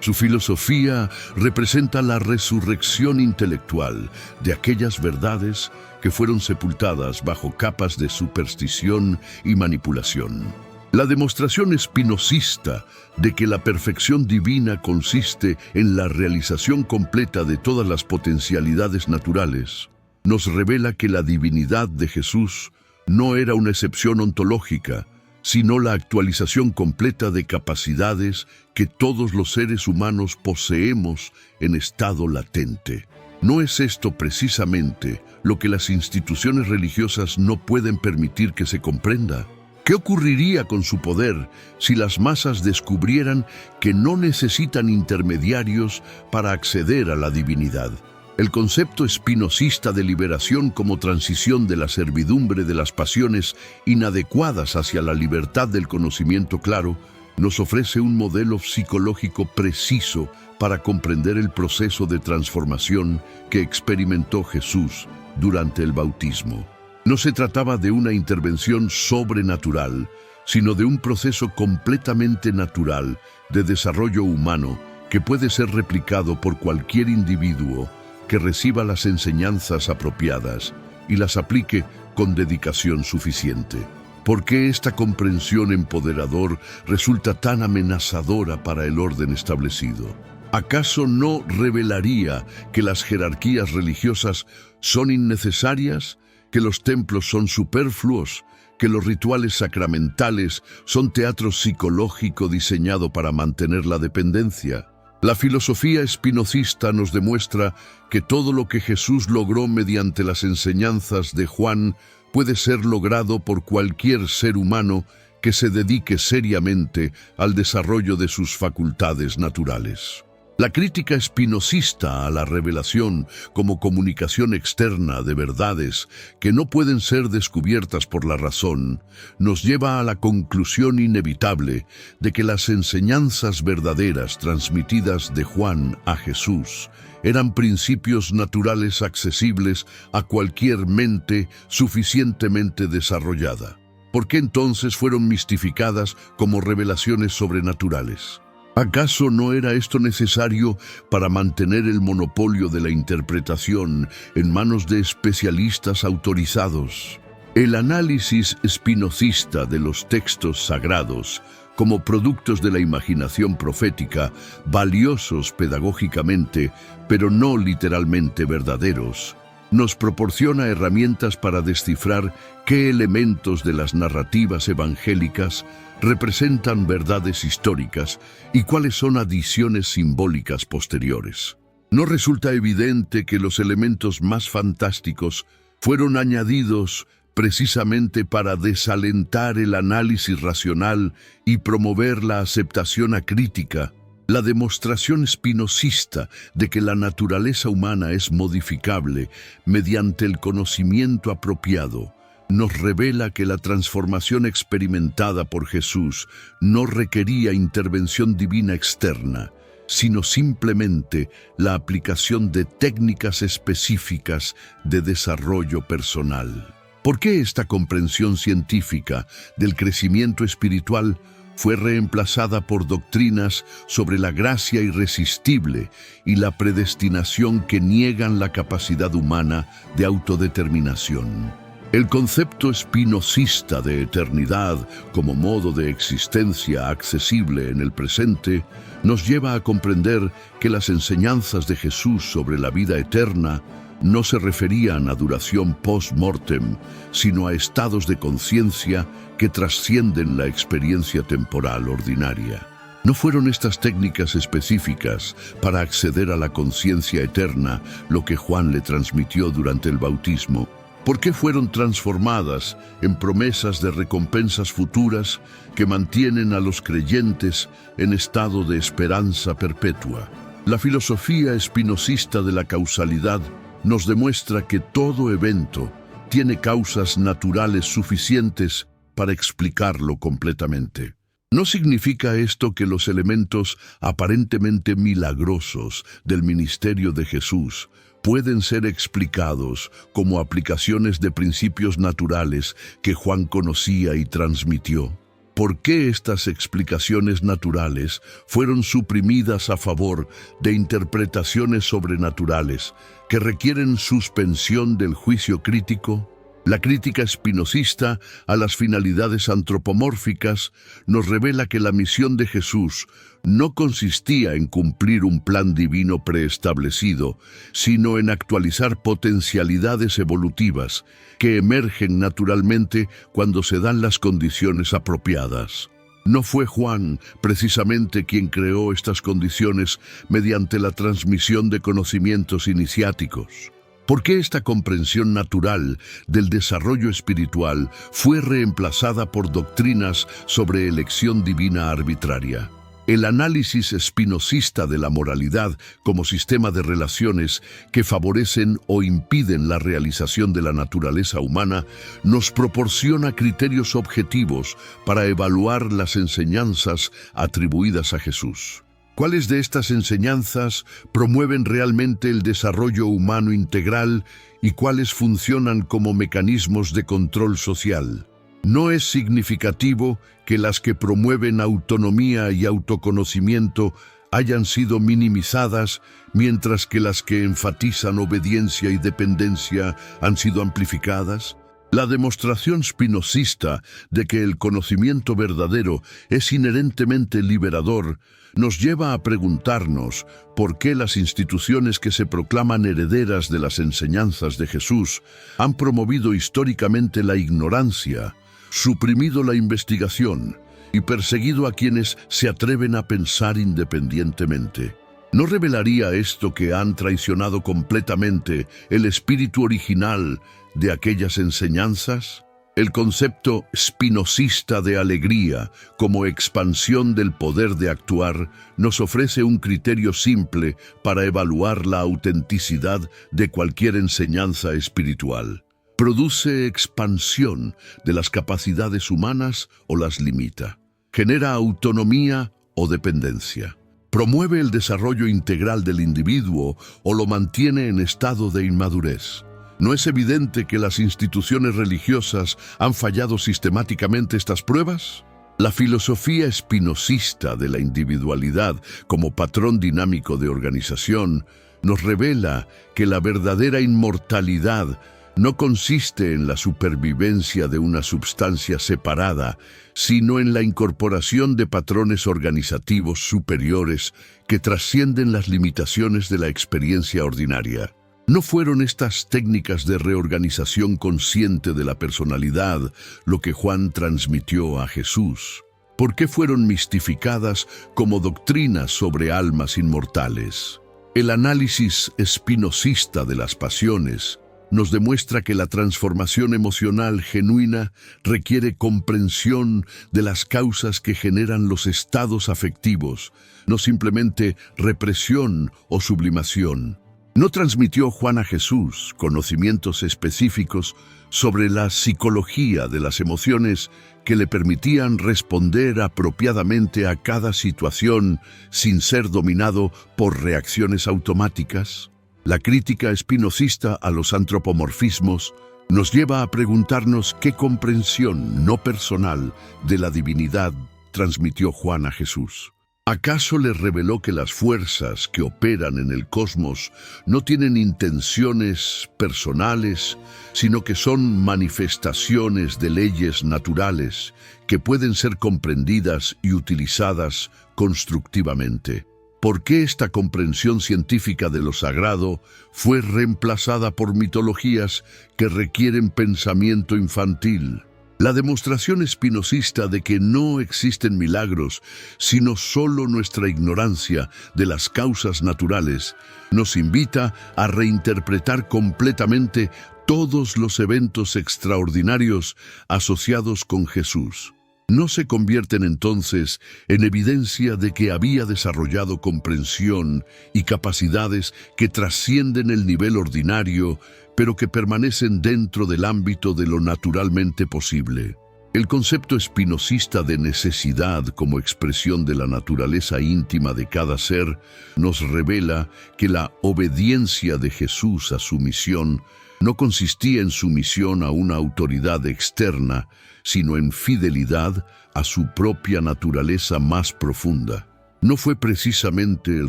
Su filosofía representa la resurrección intelectual de aquellas verdades que fueron sepultadas bajo capas de superstición y manipulación. La demostración spinozista de que la perfección divina consiste en la realización completa de todas las potencialidades naturales nos revela que la divinidad de Jesús no era una excepción ontológica, sino la actualización completa de capacidades que todos los seres humanos poseemos en estado latente. ¿No es esto precisamente lo que las instituciones religiosas no pueden permitir que se comprenda? ¿Qué ocurriría con su poder si las masas descubrieran que no necesitan intermediarios para acceder a la divinidad? El concepto spinozista de liberación como transición de la servidumbre de las pasiones inadecuadas hacia la libertad del conocimiento claro nos ofrece un modelo psicológico preciso para comprender el proceso de transformación que experimentó Jesús durante el bautismo. No se trataba de una intervención sobrenatural, sino de un proceso completamente natural de desarrollo humano que puede ser replicado por cualquier individuo que reciba las enseñanzas apropiadas y las aplique con dedicación suficiente. ¿Por qué esta comprensión empoderador resulta tan amenazadora para el orden establecido? ¿Acaso no revelaría que las jerarquías religiosas son innecesarias, que los templos son superfluos, que los rituales sacramentales son teatro psicológico diseñado para mantener la dependencia? La filosofía espinosista nos demuestra que todo lo que Jesús logró mediante las enseñanzas de Juan puede ser logrado por cualquier ser humano que se dedique seriamente al desarrollo de sus facultades naturales. La crítica espinosista a la revelación como comunicación externa de verdades que no pueden ser descubiertas por la razón nos lleva a la conclusión inevitable de que las enseñanzas verdaderas transmitidas de Juan a Jesús eran principios naturales accesibles a cualquier mente suficientemente desarrollada. ¿Por qué entonces fueron mistificadas como revelaciones sobrenaturales? ¿Acaso no era esto necesario para mantener el monopolio de la interpretación en manos de especialistas autorizados? El análisis espinosista de los textos sagrados como productos de la imaginación profética, valiosos pedagógicamente, pero no literalmente verdaderos, nos proporciona herramientas para descifrar qué elementos de las narrativas evangélicas representan verdades históricas y cuáles son adiciones simbólicas posteriores. ¿No resulta evidente que los elementos más fantásticos fueron añadidos precisamente para desalentar el análisis racional y promover la aceptación acrítica? La demostración espinosista de que la naturaleza humana es modificable mediante el conocimiento apropiado nos revela que la transformación experimentada por Jesús no requería intervención divina externa, sino simplemente la aplicación de técnicas específicas de desarrollo personal. ¿Por qué esta comprensión científica del crecimiento espiritual fue reemplazada por doctrinas sobre la gracia irresistible y la predestinación que niegan la capacidad humana de autodeterminación? El concepto espinosista de eternidad como modo de existencia accesible en el presente nos lleva a comprender que las enseñanzas de Jesús sobre la vida eterna no se referían a duración post-mortem, sino a estados de conciencia que trascienden la experiencia temporal ordinaria. ¿No fueron estas técnicas específicas para acceder a la conciencia eterna lo que Juan le transmitió durante el bautismo? ¿Por qué fueron transformadas en promesas de recompensas futuras que mantienen a los creyentes en estado de esperanza perpetua? La filosofía espinosista de la causalidad nos demuestra que todo evento tiene causas naturales suficientes para explicarlo completamente. ¿No significa esto que los elementos aparentemente milagrosos del ministerio de Jesús pueden ser explicados como aplicaciones de principios naturales que Juan conocía y transmitió? ¿Por qué estas explicaciones naturales fueron suprimidas a favor de interpretaciones sobrenaturales que requieren suspensión del juicio crítico? La crítica espinosista a las finalidades antropomórficas nos revela que la misión de Jesús no consistía en cumplir un plan divino preestablecido, sino en actualizar potencialidades evolutivas que emergen naturalmente cuando se dan las condiciones apropiadas. ¿No fue Juan precisamente quien creó estas condiciones mediante la transmisión de conocimientos iniciáticos? ¿Por qué esta comprensión natural del desarrollo espiritual fue reemplazada por doctrinas sobre elección divina arbitraria? El análisis espinosista de la moralidad como sistema de relaciones que favorecen o impiden la realización de la naturaleza humana nos proporciona criterios objetivos para evaluar las enseñanzas atribuidas a Jesús. ¿Cuáles de estas enseñanzas promueven realmente el desarrollo humano integral y cuáles funcionan como mecanismos de control social? No es significativo que las que promueven autonomía y autoconocimiento hayan sido minimizadas, mientras que las que enfatizan obediencia y dependencia han sido amplificadas. La demostración spinozista de que el conocimiento verdadero es inherentemente liberador nos lleva a preguntarnos por qué las instituciones que se proclaman herederas de las enseñanzas de Jesús han promovido históricamente la ignorancia, suprimido la investigación y perseguido a quienes se atreven a pensar independientemente. ¿No revelaría esto que han traicionado completamente el espíritu original de aquellas enseñanzas? El concepto spinozista de alegría como expansión del poder de actuar nos ofrece un criterio simple para evaluar la autenticidad de cualquier enseñanza espiritual. Produce expansión de las capacidades humanas o las limita. Genera autonomía o dependencia. Promueve el desarrollo integral del individuo o lo mantiene en estado de inmadurez. ¿No es evidente que las instituciones religiosas han fallado sistemáticamente estas pruebas? La filosofía spinozista de la individualidad como patrón dinámico de organización nos revela que la verdadera inmortalidad no consiste en la supervivencia de una substancia separada, sino en la incorporación de patrones organizativos superiores que trascienden las limitaciones de la experiencia ordinaria. ¿No fueron estas técnicas de reorganización consciente de la personalidad lo que Juan transmitió a Jesús? ¿Por qué fueron mistificadas como doctrinas sobre almas inmortales? El análisis spinozista de las pasiones nos demuestra que la transformación emocional genuina requiere comprensión de las causas que generan los estados afectivos, no simplemente represión o sublimación. ¿No transmitió Juan a Jesús conocimientos específicos sobre la psicología de las emociones que le permitían responder apropiadamente a cada situación sin ser dominado por reacciones automáticas? La crítica spinozista a los antropomorfismos nos lleva a preguntarnos qué comprensión no personal de la divinidad transmitió Juan a Jesús. ¿Acaso les reveló que las fuerzas que operan en el cosmos no tienen intenciones personales, sino que son manifestaciones de leyes naturales que pueden ser comprendidas y utilizadas constructivamente? ¿Por qué esta comprensión científica de lo sagrado fue reemplazada por mitologías que requieren pensamiento infantil? La demostración spinozista de que no existen milagros, sino solo nuestra ignorancia de las causas naturales, nos invita a reinterpretar completamente todos los eventos extraordinarios asociados con Jesús. ¿No se convierten entonces en evidencia de que había desarrollado comprensión y capacidades que trascienden el nivel ordinario, pero que permanecen dentro del ámbito de lo naturalmente posible? El concepto spinozista de necesidad como expresión de la naturaleza íntima de cada ser nos revela que la obediencia de Jesús a su misión no consistía en sumisión a una autoridad externa, sino en fidelidad a su propia naturaleza más profunda. ¿No fue precisamente el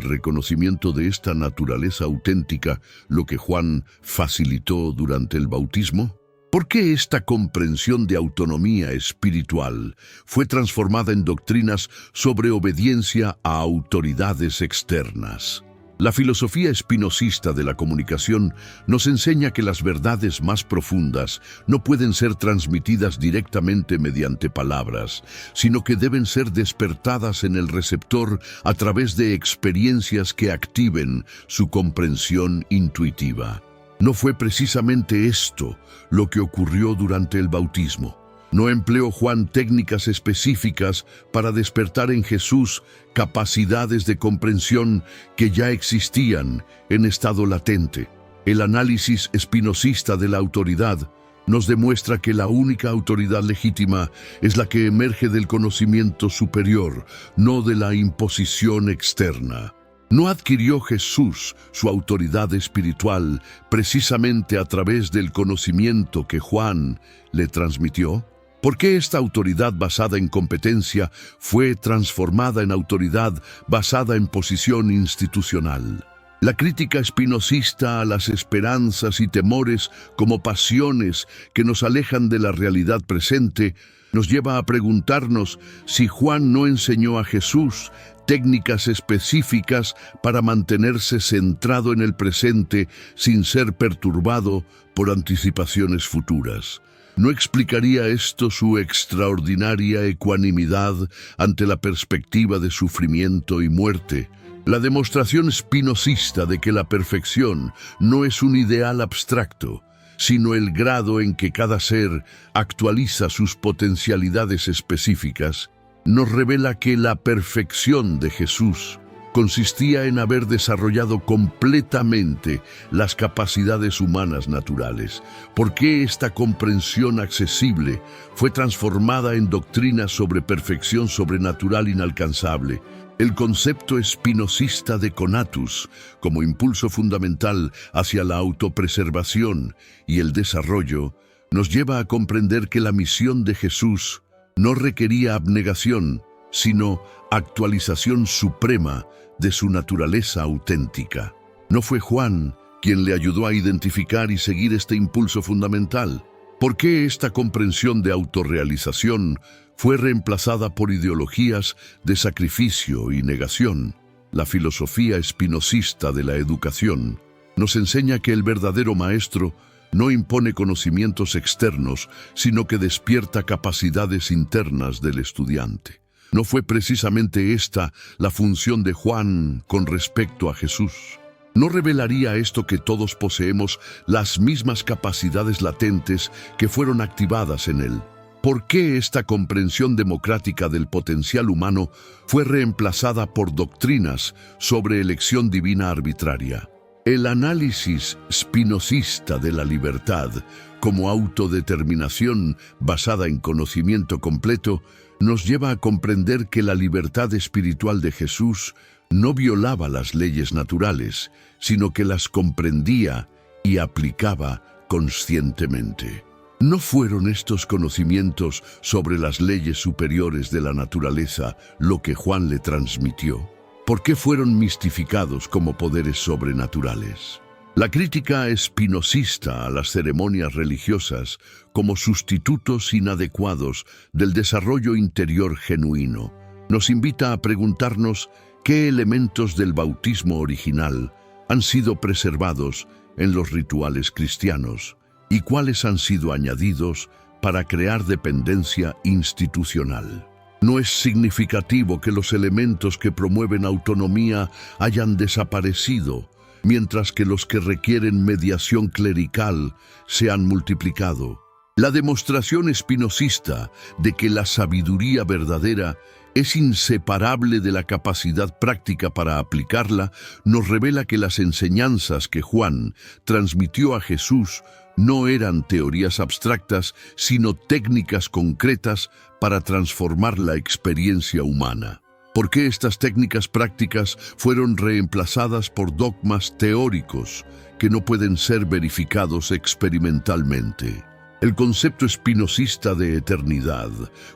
reconocimiento de esta naturaleza auténtica lo que Juan facilitó durante el bautismo? ¿Por qué esta comprensión de autonomía espiritual fue transformada en doctrinas sobre obediencia a autoridades externas? La filosofía spinozista de la comunicación nos enseña que las verdades más profundas no pueden ser transmitidas directamente mediante palabras, sino que deben ser despertadas en el receptor a través de experiencias que activen su comprensión intuitiva. ¿No fue precisamente esto lo que ocurrió durante el bautismo? ¿No empleó Juan técnicas específicas para despertar en Jesús capacidades de comprensión que ya existían en estado latente? El análisis spinozista de la autoridad nos demuestra que la única autoridad legítima es la que emerge del conocimiento superior, no de la imposición externa. ¿No adquirió Jesús su autoridad espiritual precisamente a través del conocimiento que Juan le transmitió? ¿Por qué esta autoridad basada en competencia fue transformada en autoridad basada en posición institucional? La crítica espinosista a las esperanzas y temores como pasiones que nos alejan de la realidad presente nos lleva a preguntarnos si Juan no enseñó a Jesús técnicas específicas para mantenerse centrado en el presente sin ser perturbado por anticipaciones futuras. ¿No explicaría esto su extraordinaria ecuanimidad ante la perspectiva de sufrimiento y muerte? La demostración espinosista de que la perfección no es un ideal abstracto, sino el grado en que cada ser actualiza sus potencialidades específicas, nos revela que la perfección de Jesús consistía en haber desarrollado completamente las capacidades humanas naturales. ¿Por qué esta comprensión accesible fue transformada en doctrina sobre perfección sobrenatural inalcanzable? El concepto espinosista de conatus, como impulso fundamental hacia la autopreservación y el desarrollo, nos lleva a comprender que la misión de Jesús no requería abnegación, sino actualización suprema de su naturaleza auténtica. ¿No fue Juan quien le ayudó a identificar y seguir este impulso fundamental? ¿Por qué esta comprensión de autorrealización fue reemplazada por ideologías de sacrificio y negación? La filosofía espinosista de la educación nos enseña que el verdadero maestro no impone conocimientos externos, sino que despierta capacidades internas del estudiante. ¿No fue precisamente esta la función de Juan con respecto a Jesús? ¿No revelaría esto que todos poseemos las mismas capacidades latentes que fueron activadas en él? ¿Por qué esta comprensión democrática del potencial humano fue reemplazada por doctrinas sobre elección divina arbitraria? El análisis espinosista de la libertad como autodeterminación basada en conocimiento completo nos lleva a comprender que la libertad espiritual de Jesús no violaba las leyes naturales, sino que las comprendía y aplicaba conscientemente. ¿No fueron estos conocimientos sobre las leyes superiores de la naturaleza lo que Juan le transmitió? ¿Por qué fueron mistificados como poderes sobrenaturales? La crítica espinosista a las ceremonias religiosas como sustitutos inadecuados del desarrollo interior genuino nos invita a preguntarnos qué elementos del bautismo original han sido preservados en los rituales cristianos y cuáles han sido añadidos para crear dependencia institucional. No es significativo que los elementos que promueven autonomía hayan desaparecido, mientras que los que requieren mediación clerical se han multiplicado. La demostración espinosista de que la sabiduría verdadera es inseparable de la capacidad práctica para aplicarla nos revela que las enseñanzas que Juan transmitió a Jesús no eran teorías abstractas, sino técnicas concretas para transformar la experiencia humana. ¿Por qué estas técnicas prácticas fueron reemplazadas por dogmas teóricos que no pueden ser verificados experimentalmente? El concepto espinosista de eternidad,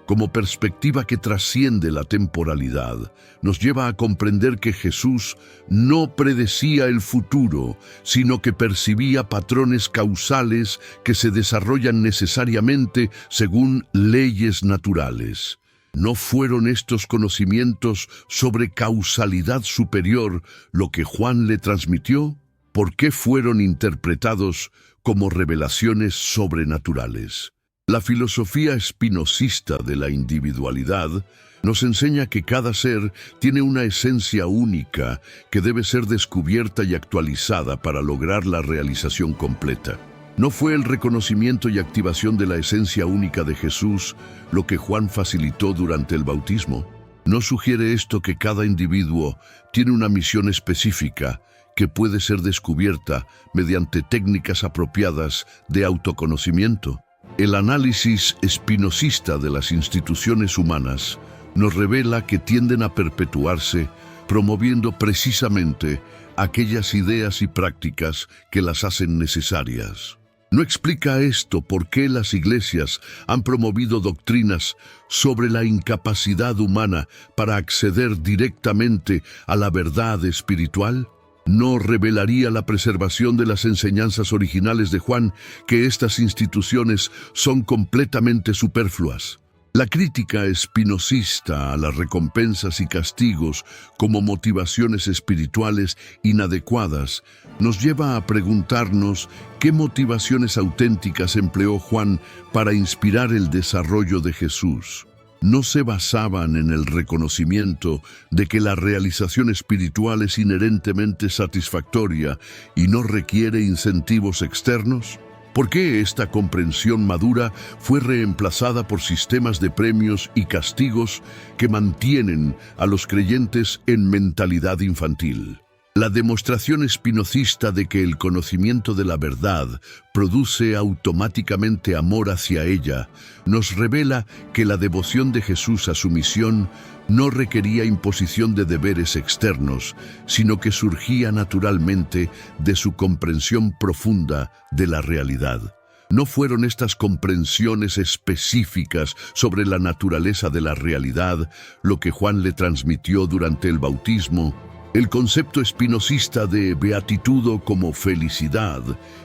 como perspectiva que trasciende la temporalidad, nos lleva a comprender que Jesús no predecía el futuro, sino que percibía patrones causales que se desarrollan necesariamente según leyes naturales. ¿No fueron estos conocimientos sobre causalidad superior lo que Juan le transmitió? ¿Por qué fueron interpretados como revelaciones sobrenaturales? La filosofía espinosista de la individualidad nos enseña que cada ser tiene una esencia única que debe ser descubierta y actualizada para lograr la realización completa. ¿No fue el reconocimiento y activación de la esencia única de Jesús lo que Juan facilitó durante el bautismo? ¿No sugiere esto que cada individuo tiene una misión específica que puede ser descubierta mediante técnicas apropiadas de autoconocimiento. El análisis espinosista de las instituciones humanas nos revela que tienden a perpetuarse, promoviendo precisamente aquellas ideas y prácticas que las hacen necesarias. No explica esto por qué las iglesias han promovido doctrinas sobre la incapacidad humana para acceder directamente a la verdad espiritual. ¿No revelaría la preservación de las enseñanzas originales de Juan que estas instituciones son completamente superfluas? La crítica espinosista a las recompensas y castigos como motivaciones espirituales inadecuadas nos lleva a preguntarnos qué motivaciones auténticas empleó Juan para inspirar el desarrollo de Jesús. ¿No se basaban en el reconocimiento de que la realización espiritual es inherentemente satisfactoria y no requiere incentivos externos? ¿Por qué esta comprensión madura fue reemplazada por sistemas de premios y castigos que mantienen a los creyentes en mentalidad infantil? La demostración espinosista de que el conocimiento de la verdad produce automáticamente amor hacia ella nos revela que la devoción de Jesús a su misión no requería imposición de deberes externos, sino que surgía naturalmente de su comprensión profunda de la realidad. ¿No fueron estas comprensiones específicas sobre la naturaleza de la realidad lo que Juan le transmitió durante el bautismo? El concepto espinosista de beatitudo como felicidad,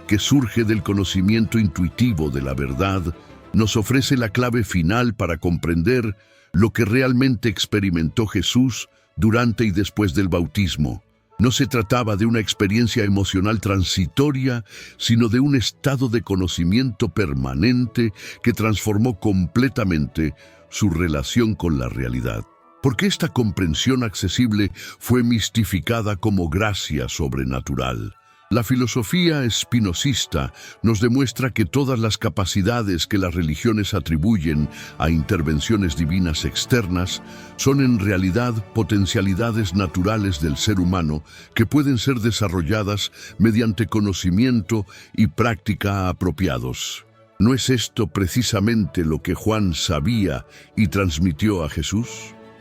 que surge del conocimiento intuitivo de la verdad, nos ofrece la clave final para comprender lo que realmente experimentó Jesús durante y después del bautismo. No se trataba de una experiencia emocional transitoria, sino de un estado de conocimiento permanente que transformó completamente su relación con la realidad. Porque esta comprensión accesible fue mistificada como gracia sobrenatural. La filosofía espinosista nos demuestra que todas las capacidades que las religiones atribuyen a intervenciones divinas externas son en realidad potencialidades naturales del ser humano que pueden ser desarrolladas mediante conocimiento y práctica apropiados. ¿No es esto precisamente lo que Juan sabía y transmitió a Jesús?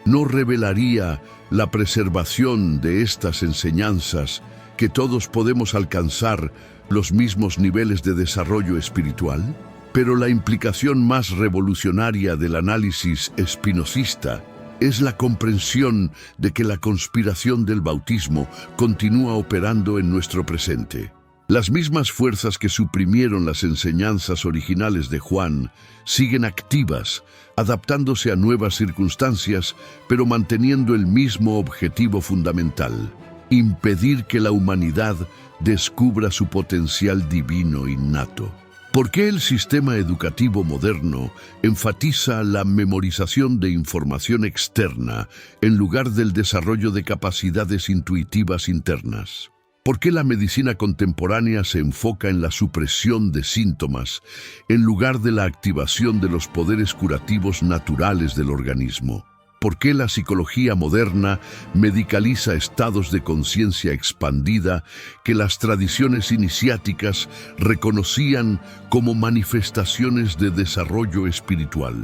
¿No revelaría la preservación de estas enseñanzas que todos podemos alcanzar los mismos niveles de desarrollo espiritual? Pero la implicación más revolucionaria del análisis espinosista es la comprensión de que la conspiración del bautismo continúa operando en nuestro presente. Las mismas fuerzas que suprimieron las enseñanzas originales de Juan siguen activas, adaptándose a nuevas circunstancias, pero manteniendo el mismo objetivo fundamental: impedir que la humanidad descubra su potencial divino innato. ¿Por qué el sistema educativo moderno enfatiza la memorización de información externa en lugar del desarrollo de capacidades intuitivas internas? ¿Por qué la medicina contemporánea se enfoca en la supresión de síntomas en lugar de la activación de los poderes curativos naturales del organismo? ¿Por qué la psicología moderna medicaliza estados de conciencia expandida que las tradiciones iniciáticas reconocían como manifestaciones de desarrollo espiritual?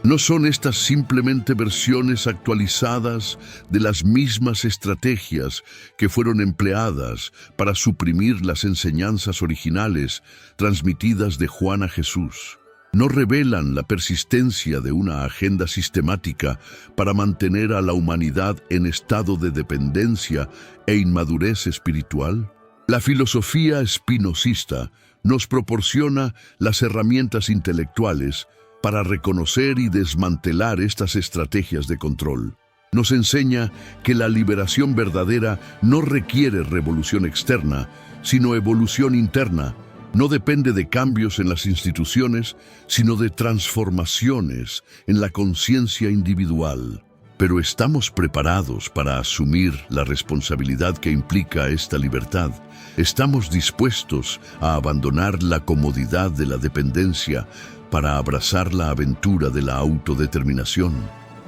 ¿No son estas simplemente versiones actualizadas de las mismas estrategias que fueron empleadas para suprimir las enseñanzas originales transmitidas de Juan a Jesús? ¿No revelan la persistencia de una agenda sistemática para mantener a la humanidad en estado de dependencia e inmadurez espiritual? La filosofía espinosista nos proporciona las herramientas intelectuales para reconocer y desmantelar estas estrategias de control. Nos enseña que la liberación verdadera no requiere revolución externa, sino evolución interna. No depende de cambios en las instituciones, sino de transformaciones en la conciencia individual. Pero ¿estamos preparados para asumir la responsabilidad que implica esta libertad? ¿Estamos dispuestos a abandonar la comodidad de la dependencia para abrazar la aventura de la autodeterminación?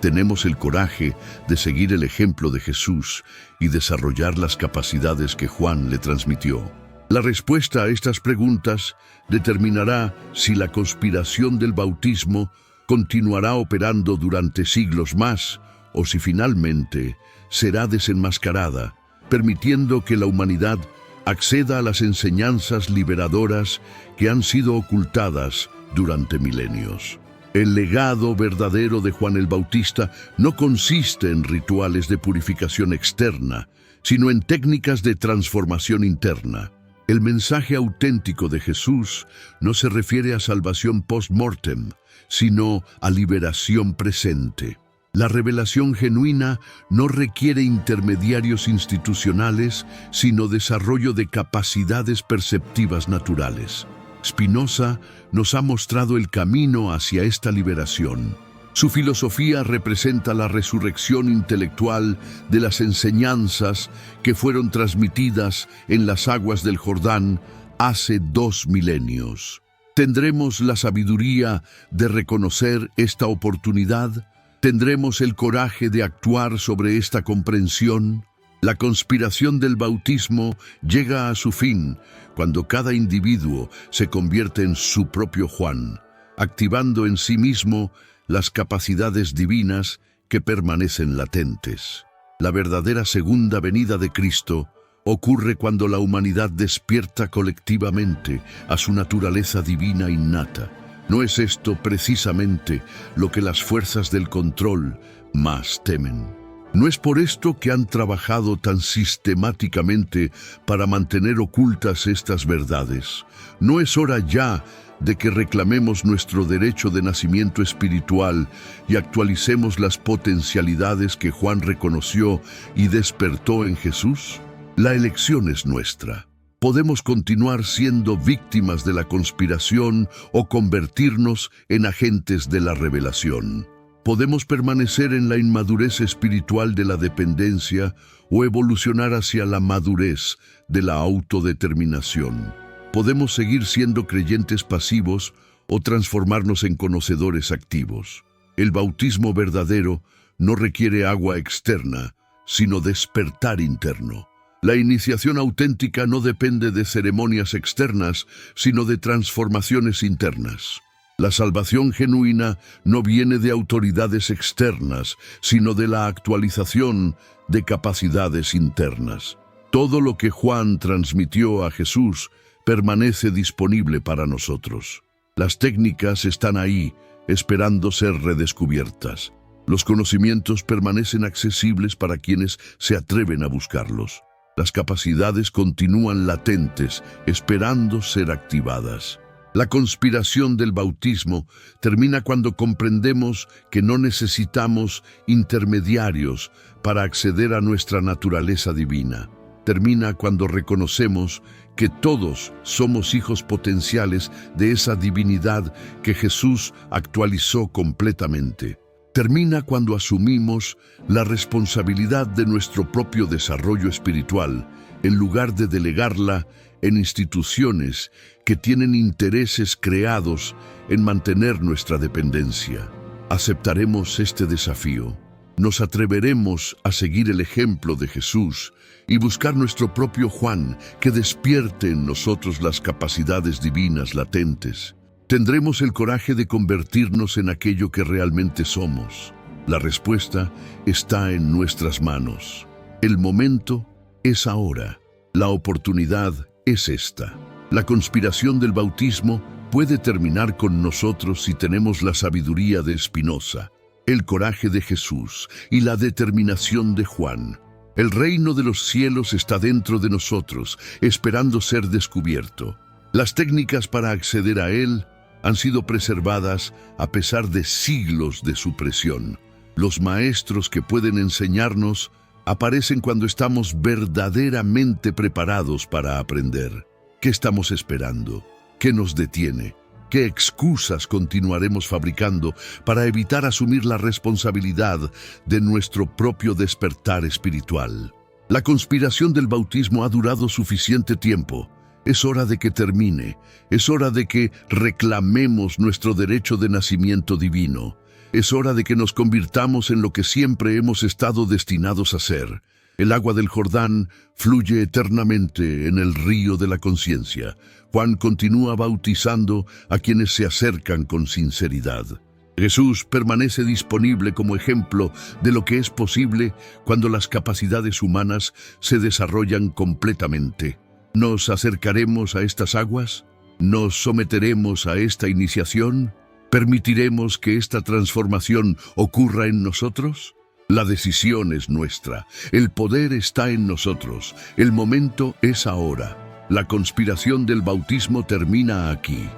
¿Tenemos el coraje de seguir el ejemplo de Jesús y desarrollar las capacidades que Juan le transmitió? La respuesta a estas preguntas determinará si la conspiración del bautismo continuará operando durante siglos más o si finalmente será desenmascarada, permitiendo que la humanidad acceda a las enseñanzas liberadoras que han sido ocultadas durante milenios. El legado verdadero de Juan el Bautista no consiste en rituales de purificación externa, sino en técnicas de transformación interna. El mensaje auténtico de Jesús no se refiere a salvación post-mortem, sino a liberación presente. La revelación genuina no requiere intermediarios institucionales, sino desarrollo de capacidades perceptivas naturales. Spinoza nos ha mostrado el camino hacia esta liberación. Su filosofía representa la resurrección intelectual de las enseñanzas que fueron transmitidas en las aguas del Jordán hace 2 milenios. ¿Tendremos la sabiduría de reconocer esta oportunidad? ¿Tendremos el coraje de actuar sobre esta comprensión? La conspiración del bautismo llega a su fin cuando cada individuo se convierte en su propio Juan, activando en sí mismo las capacidades divinas que permanecen latentes. La verdadera segunda venida de Cristo ocurre cuando la humanidad despierta colectivamente a su naturaleza divina innata. ¿No es esto precisamente lo que las fuerzas del control más temen? ¿No es por esto que han trabajado tan sistemáticamente para mantener ocultas estas verdades? ¿No es hora ya de que reclamemos nuestro derecho de nacimiento espiritual y actualicemos las potencialidades que Juan reconoció y despertó en Jesús? La elección es nuestra. Podemos continuar siendo víctimas de la conspiración o convertirnos en agentes de la revelación. Podemos permanecer en la inmadurez espiritual de la dependencia o evolucionar hacia la madurez de la autodeterminación. Podemos seguir siendo creyentes pasivos o transformarnos en conocedores activos. El bautismo verdadero no requiere agua externa, sino despertar interno. La iniciación auténtica no depende de ceremonias externas, sino de transformaciones internas. La salvación genuina no viene de autoridades externas, sino de la actualización de capacidades internas. Todo lo que Juan transmitió a Jesús permanece disponible para nosotros. Las técnicas están ahí, esperando ser redescubiertas. Los conocimientos permanecen accesibles para quienes se atreven a buscarlos. Las capacidades continúan latentes, esperando ser activadas. La conspiración del bautismo termina cuando comprendemos que no necesitamos intermediarios para acceder a nuestra naturaleza divina. Termina cuando reconocemos que todos somos hijos potenciales de esa divinidad que Jesús actualizó completamente. Termina cuando asumimos la responsabilidad de nuestro propio desarrollo espiritual, en lugar de delegarla en instituciones que tienen intereses creados en mantener nuestra dependencia. Aceptaremos este desafío. Nos atreveremos a seguir el ejemplo de Jesús y buscar nuestro propio Juan que despierte en nosotros las capacidades divinas latentes. ¿Tendremos el coraje de convertirnos en aquello que realmente somos? La respuesta está en nuestras manos. El momento es ahora. La oportunidad es esta. La conspiración del bautismo puede terminar con nosotros si tenemos la sabiduría de Spinoza, el coraje de Jesús y la determinación de Juan. El reino de los cielos está dentro de nosotros, esperando ser descubierto. Las técnicas para acceder a él han sido preservadas a pesar de siglos de supresión. Los maestros que pueden enseñarnos aparecen cuando estamos verdaderamente preparados para aprender. ¿Qué estamos esperando? ¿Qué nos detiene? ¿Qué excusas continuaremos fabricando para evitar asumir la responsabilidad de nuestro propio despertar espiritual? La conspiración del bautismo ha durado suficiente tiempo. Es hora de que termine. Es hora de que reclamemos nuestro derecho de nacimiento divino. Es hora de que nos convirtamos en lo que siempre hemos estado destinados a ser. El agua del Jordán fluye eternamente en el río de la conciencia. Juan continúa bautizando a quienes se acercan con sinceridad. Jesús permanece disponible como ejemplo de lo que es posible cuando las capacidades humanas se desarrollan completamente. ¿Nos acercaremos a estas aguas? ¿Nos someteremos a esta iniciación? ¿Permitiremos que esta transformación ocurra en nosotros? La decisión es nuestra, el poder está en nosotros, el momento es ahora. La conspiración del bautismo termina aquí.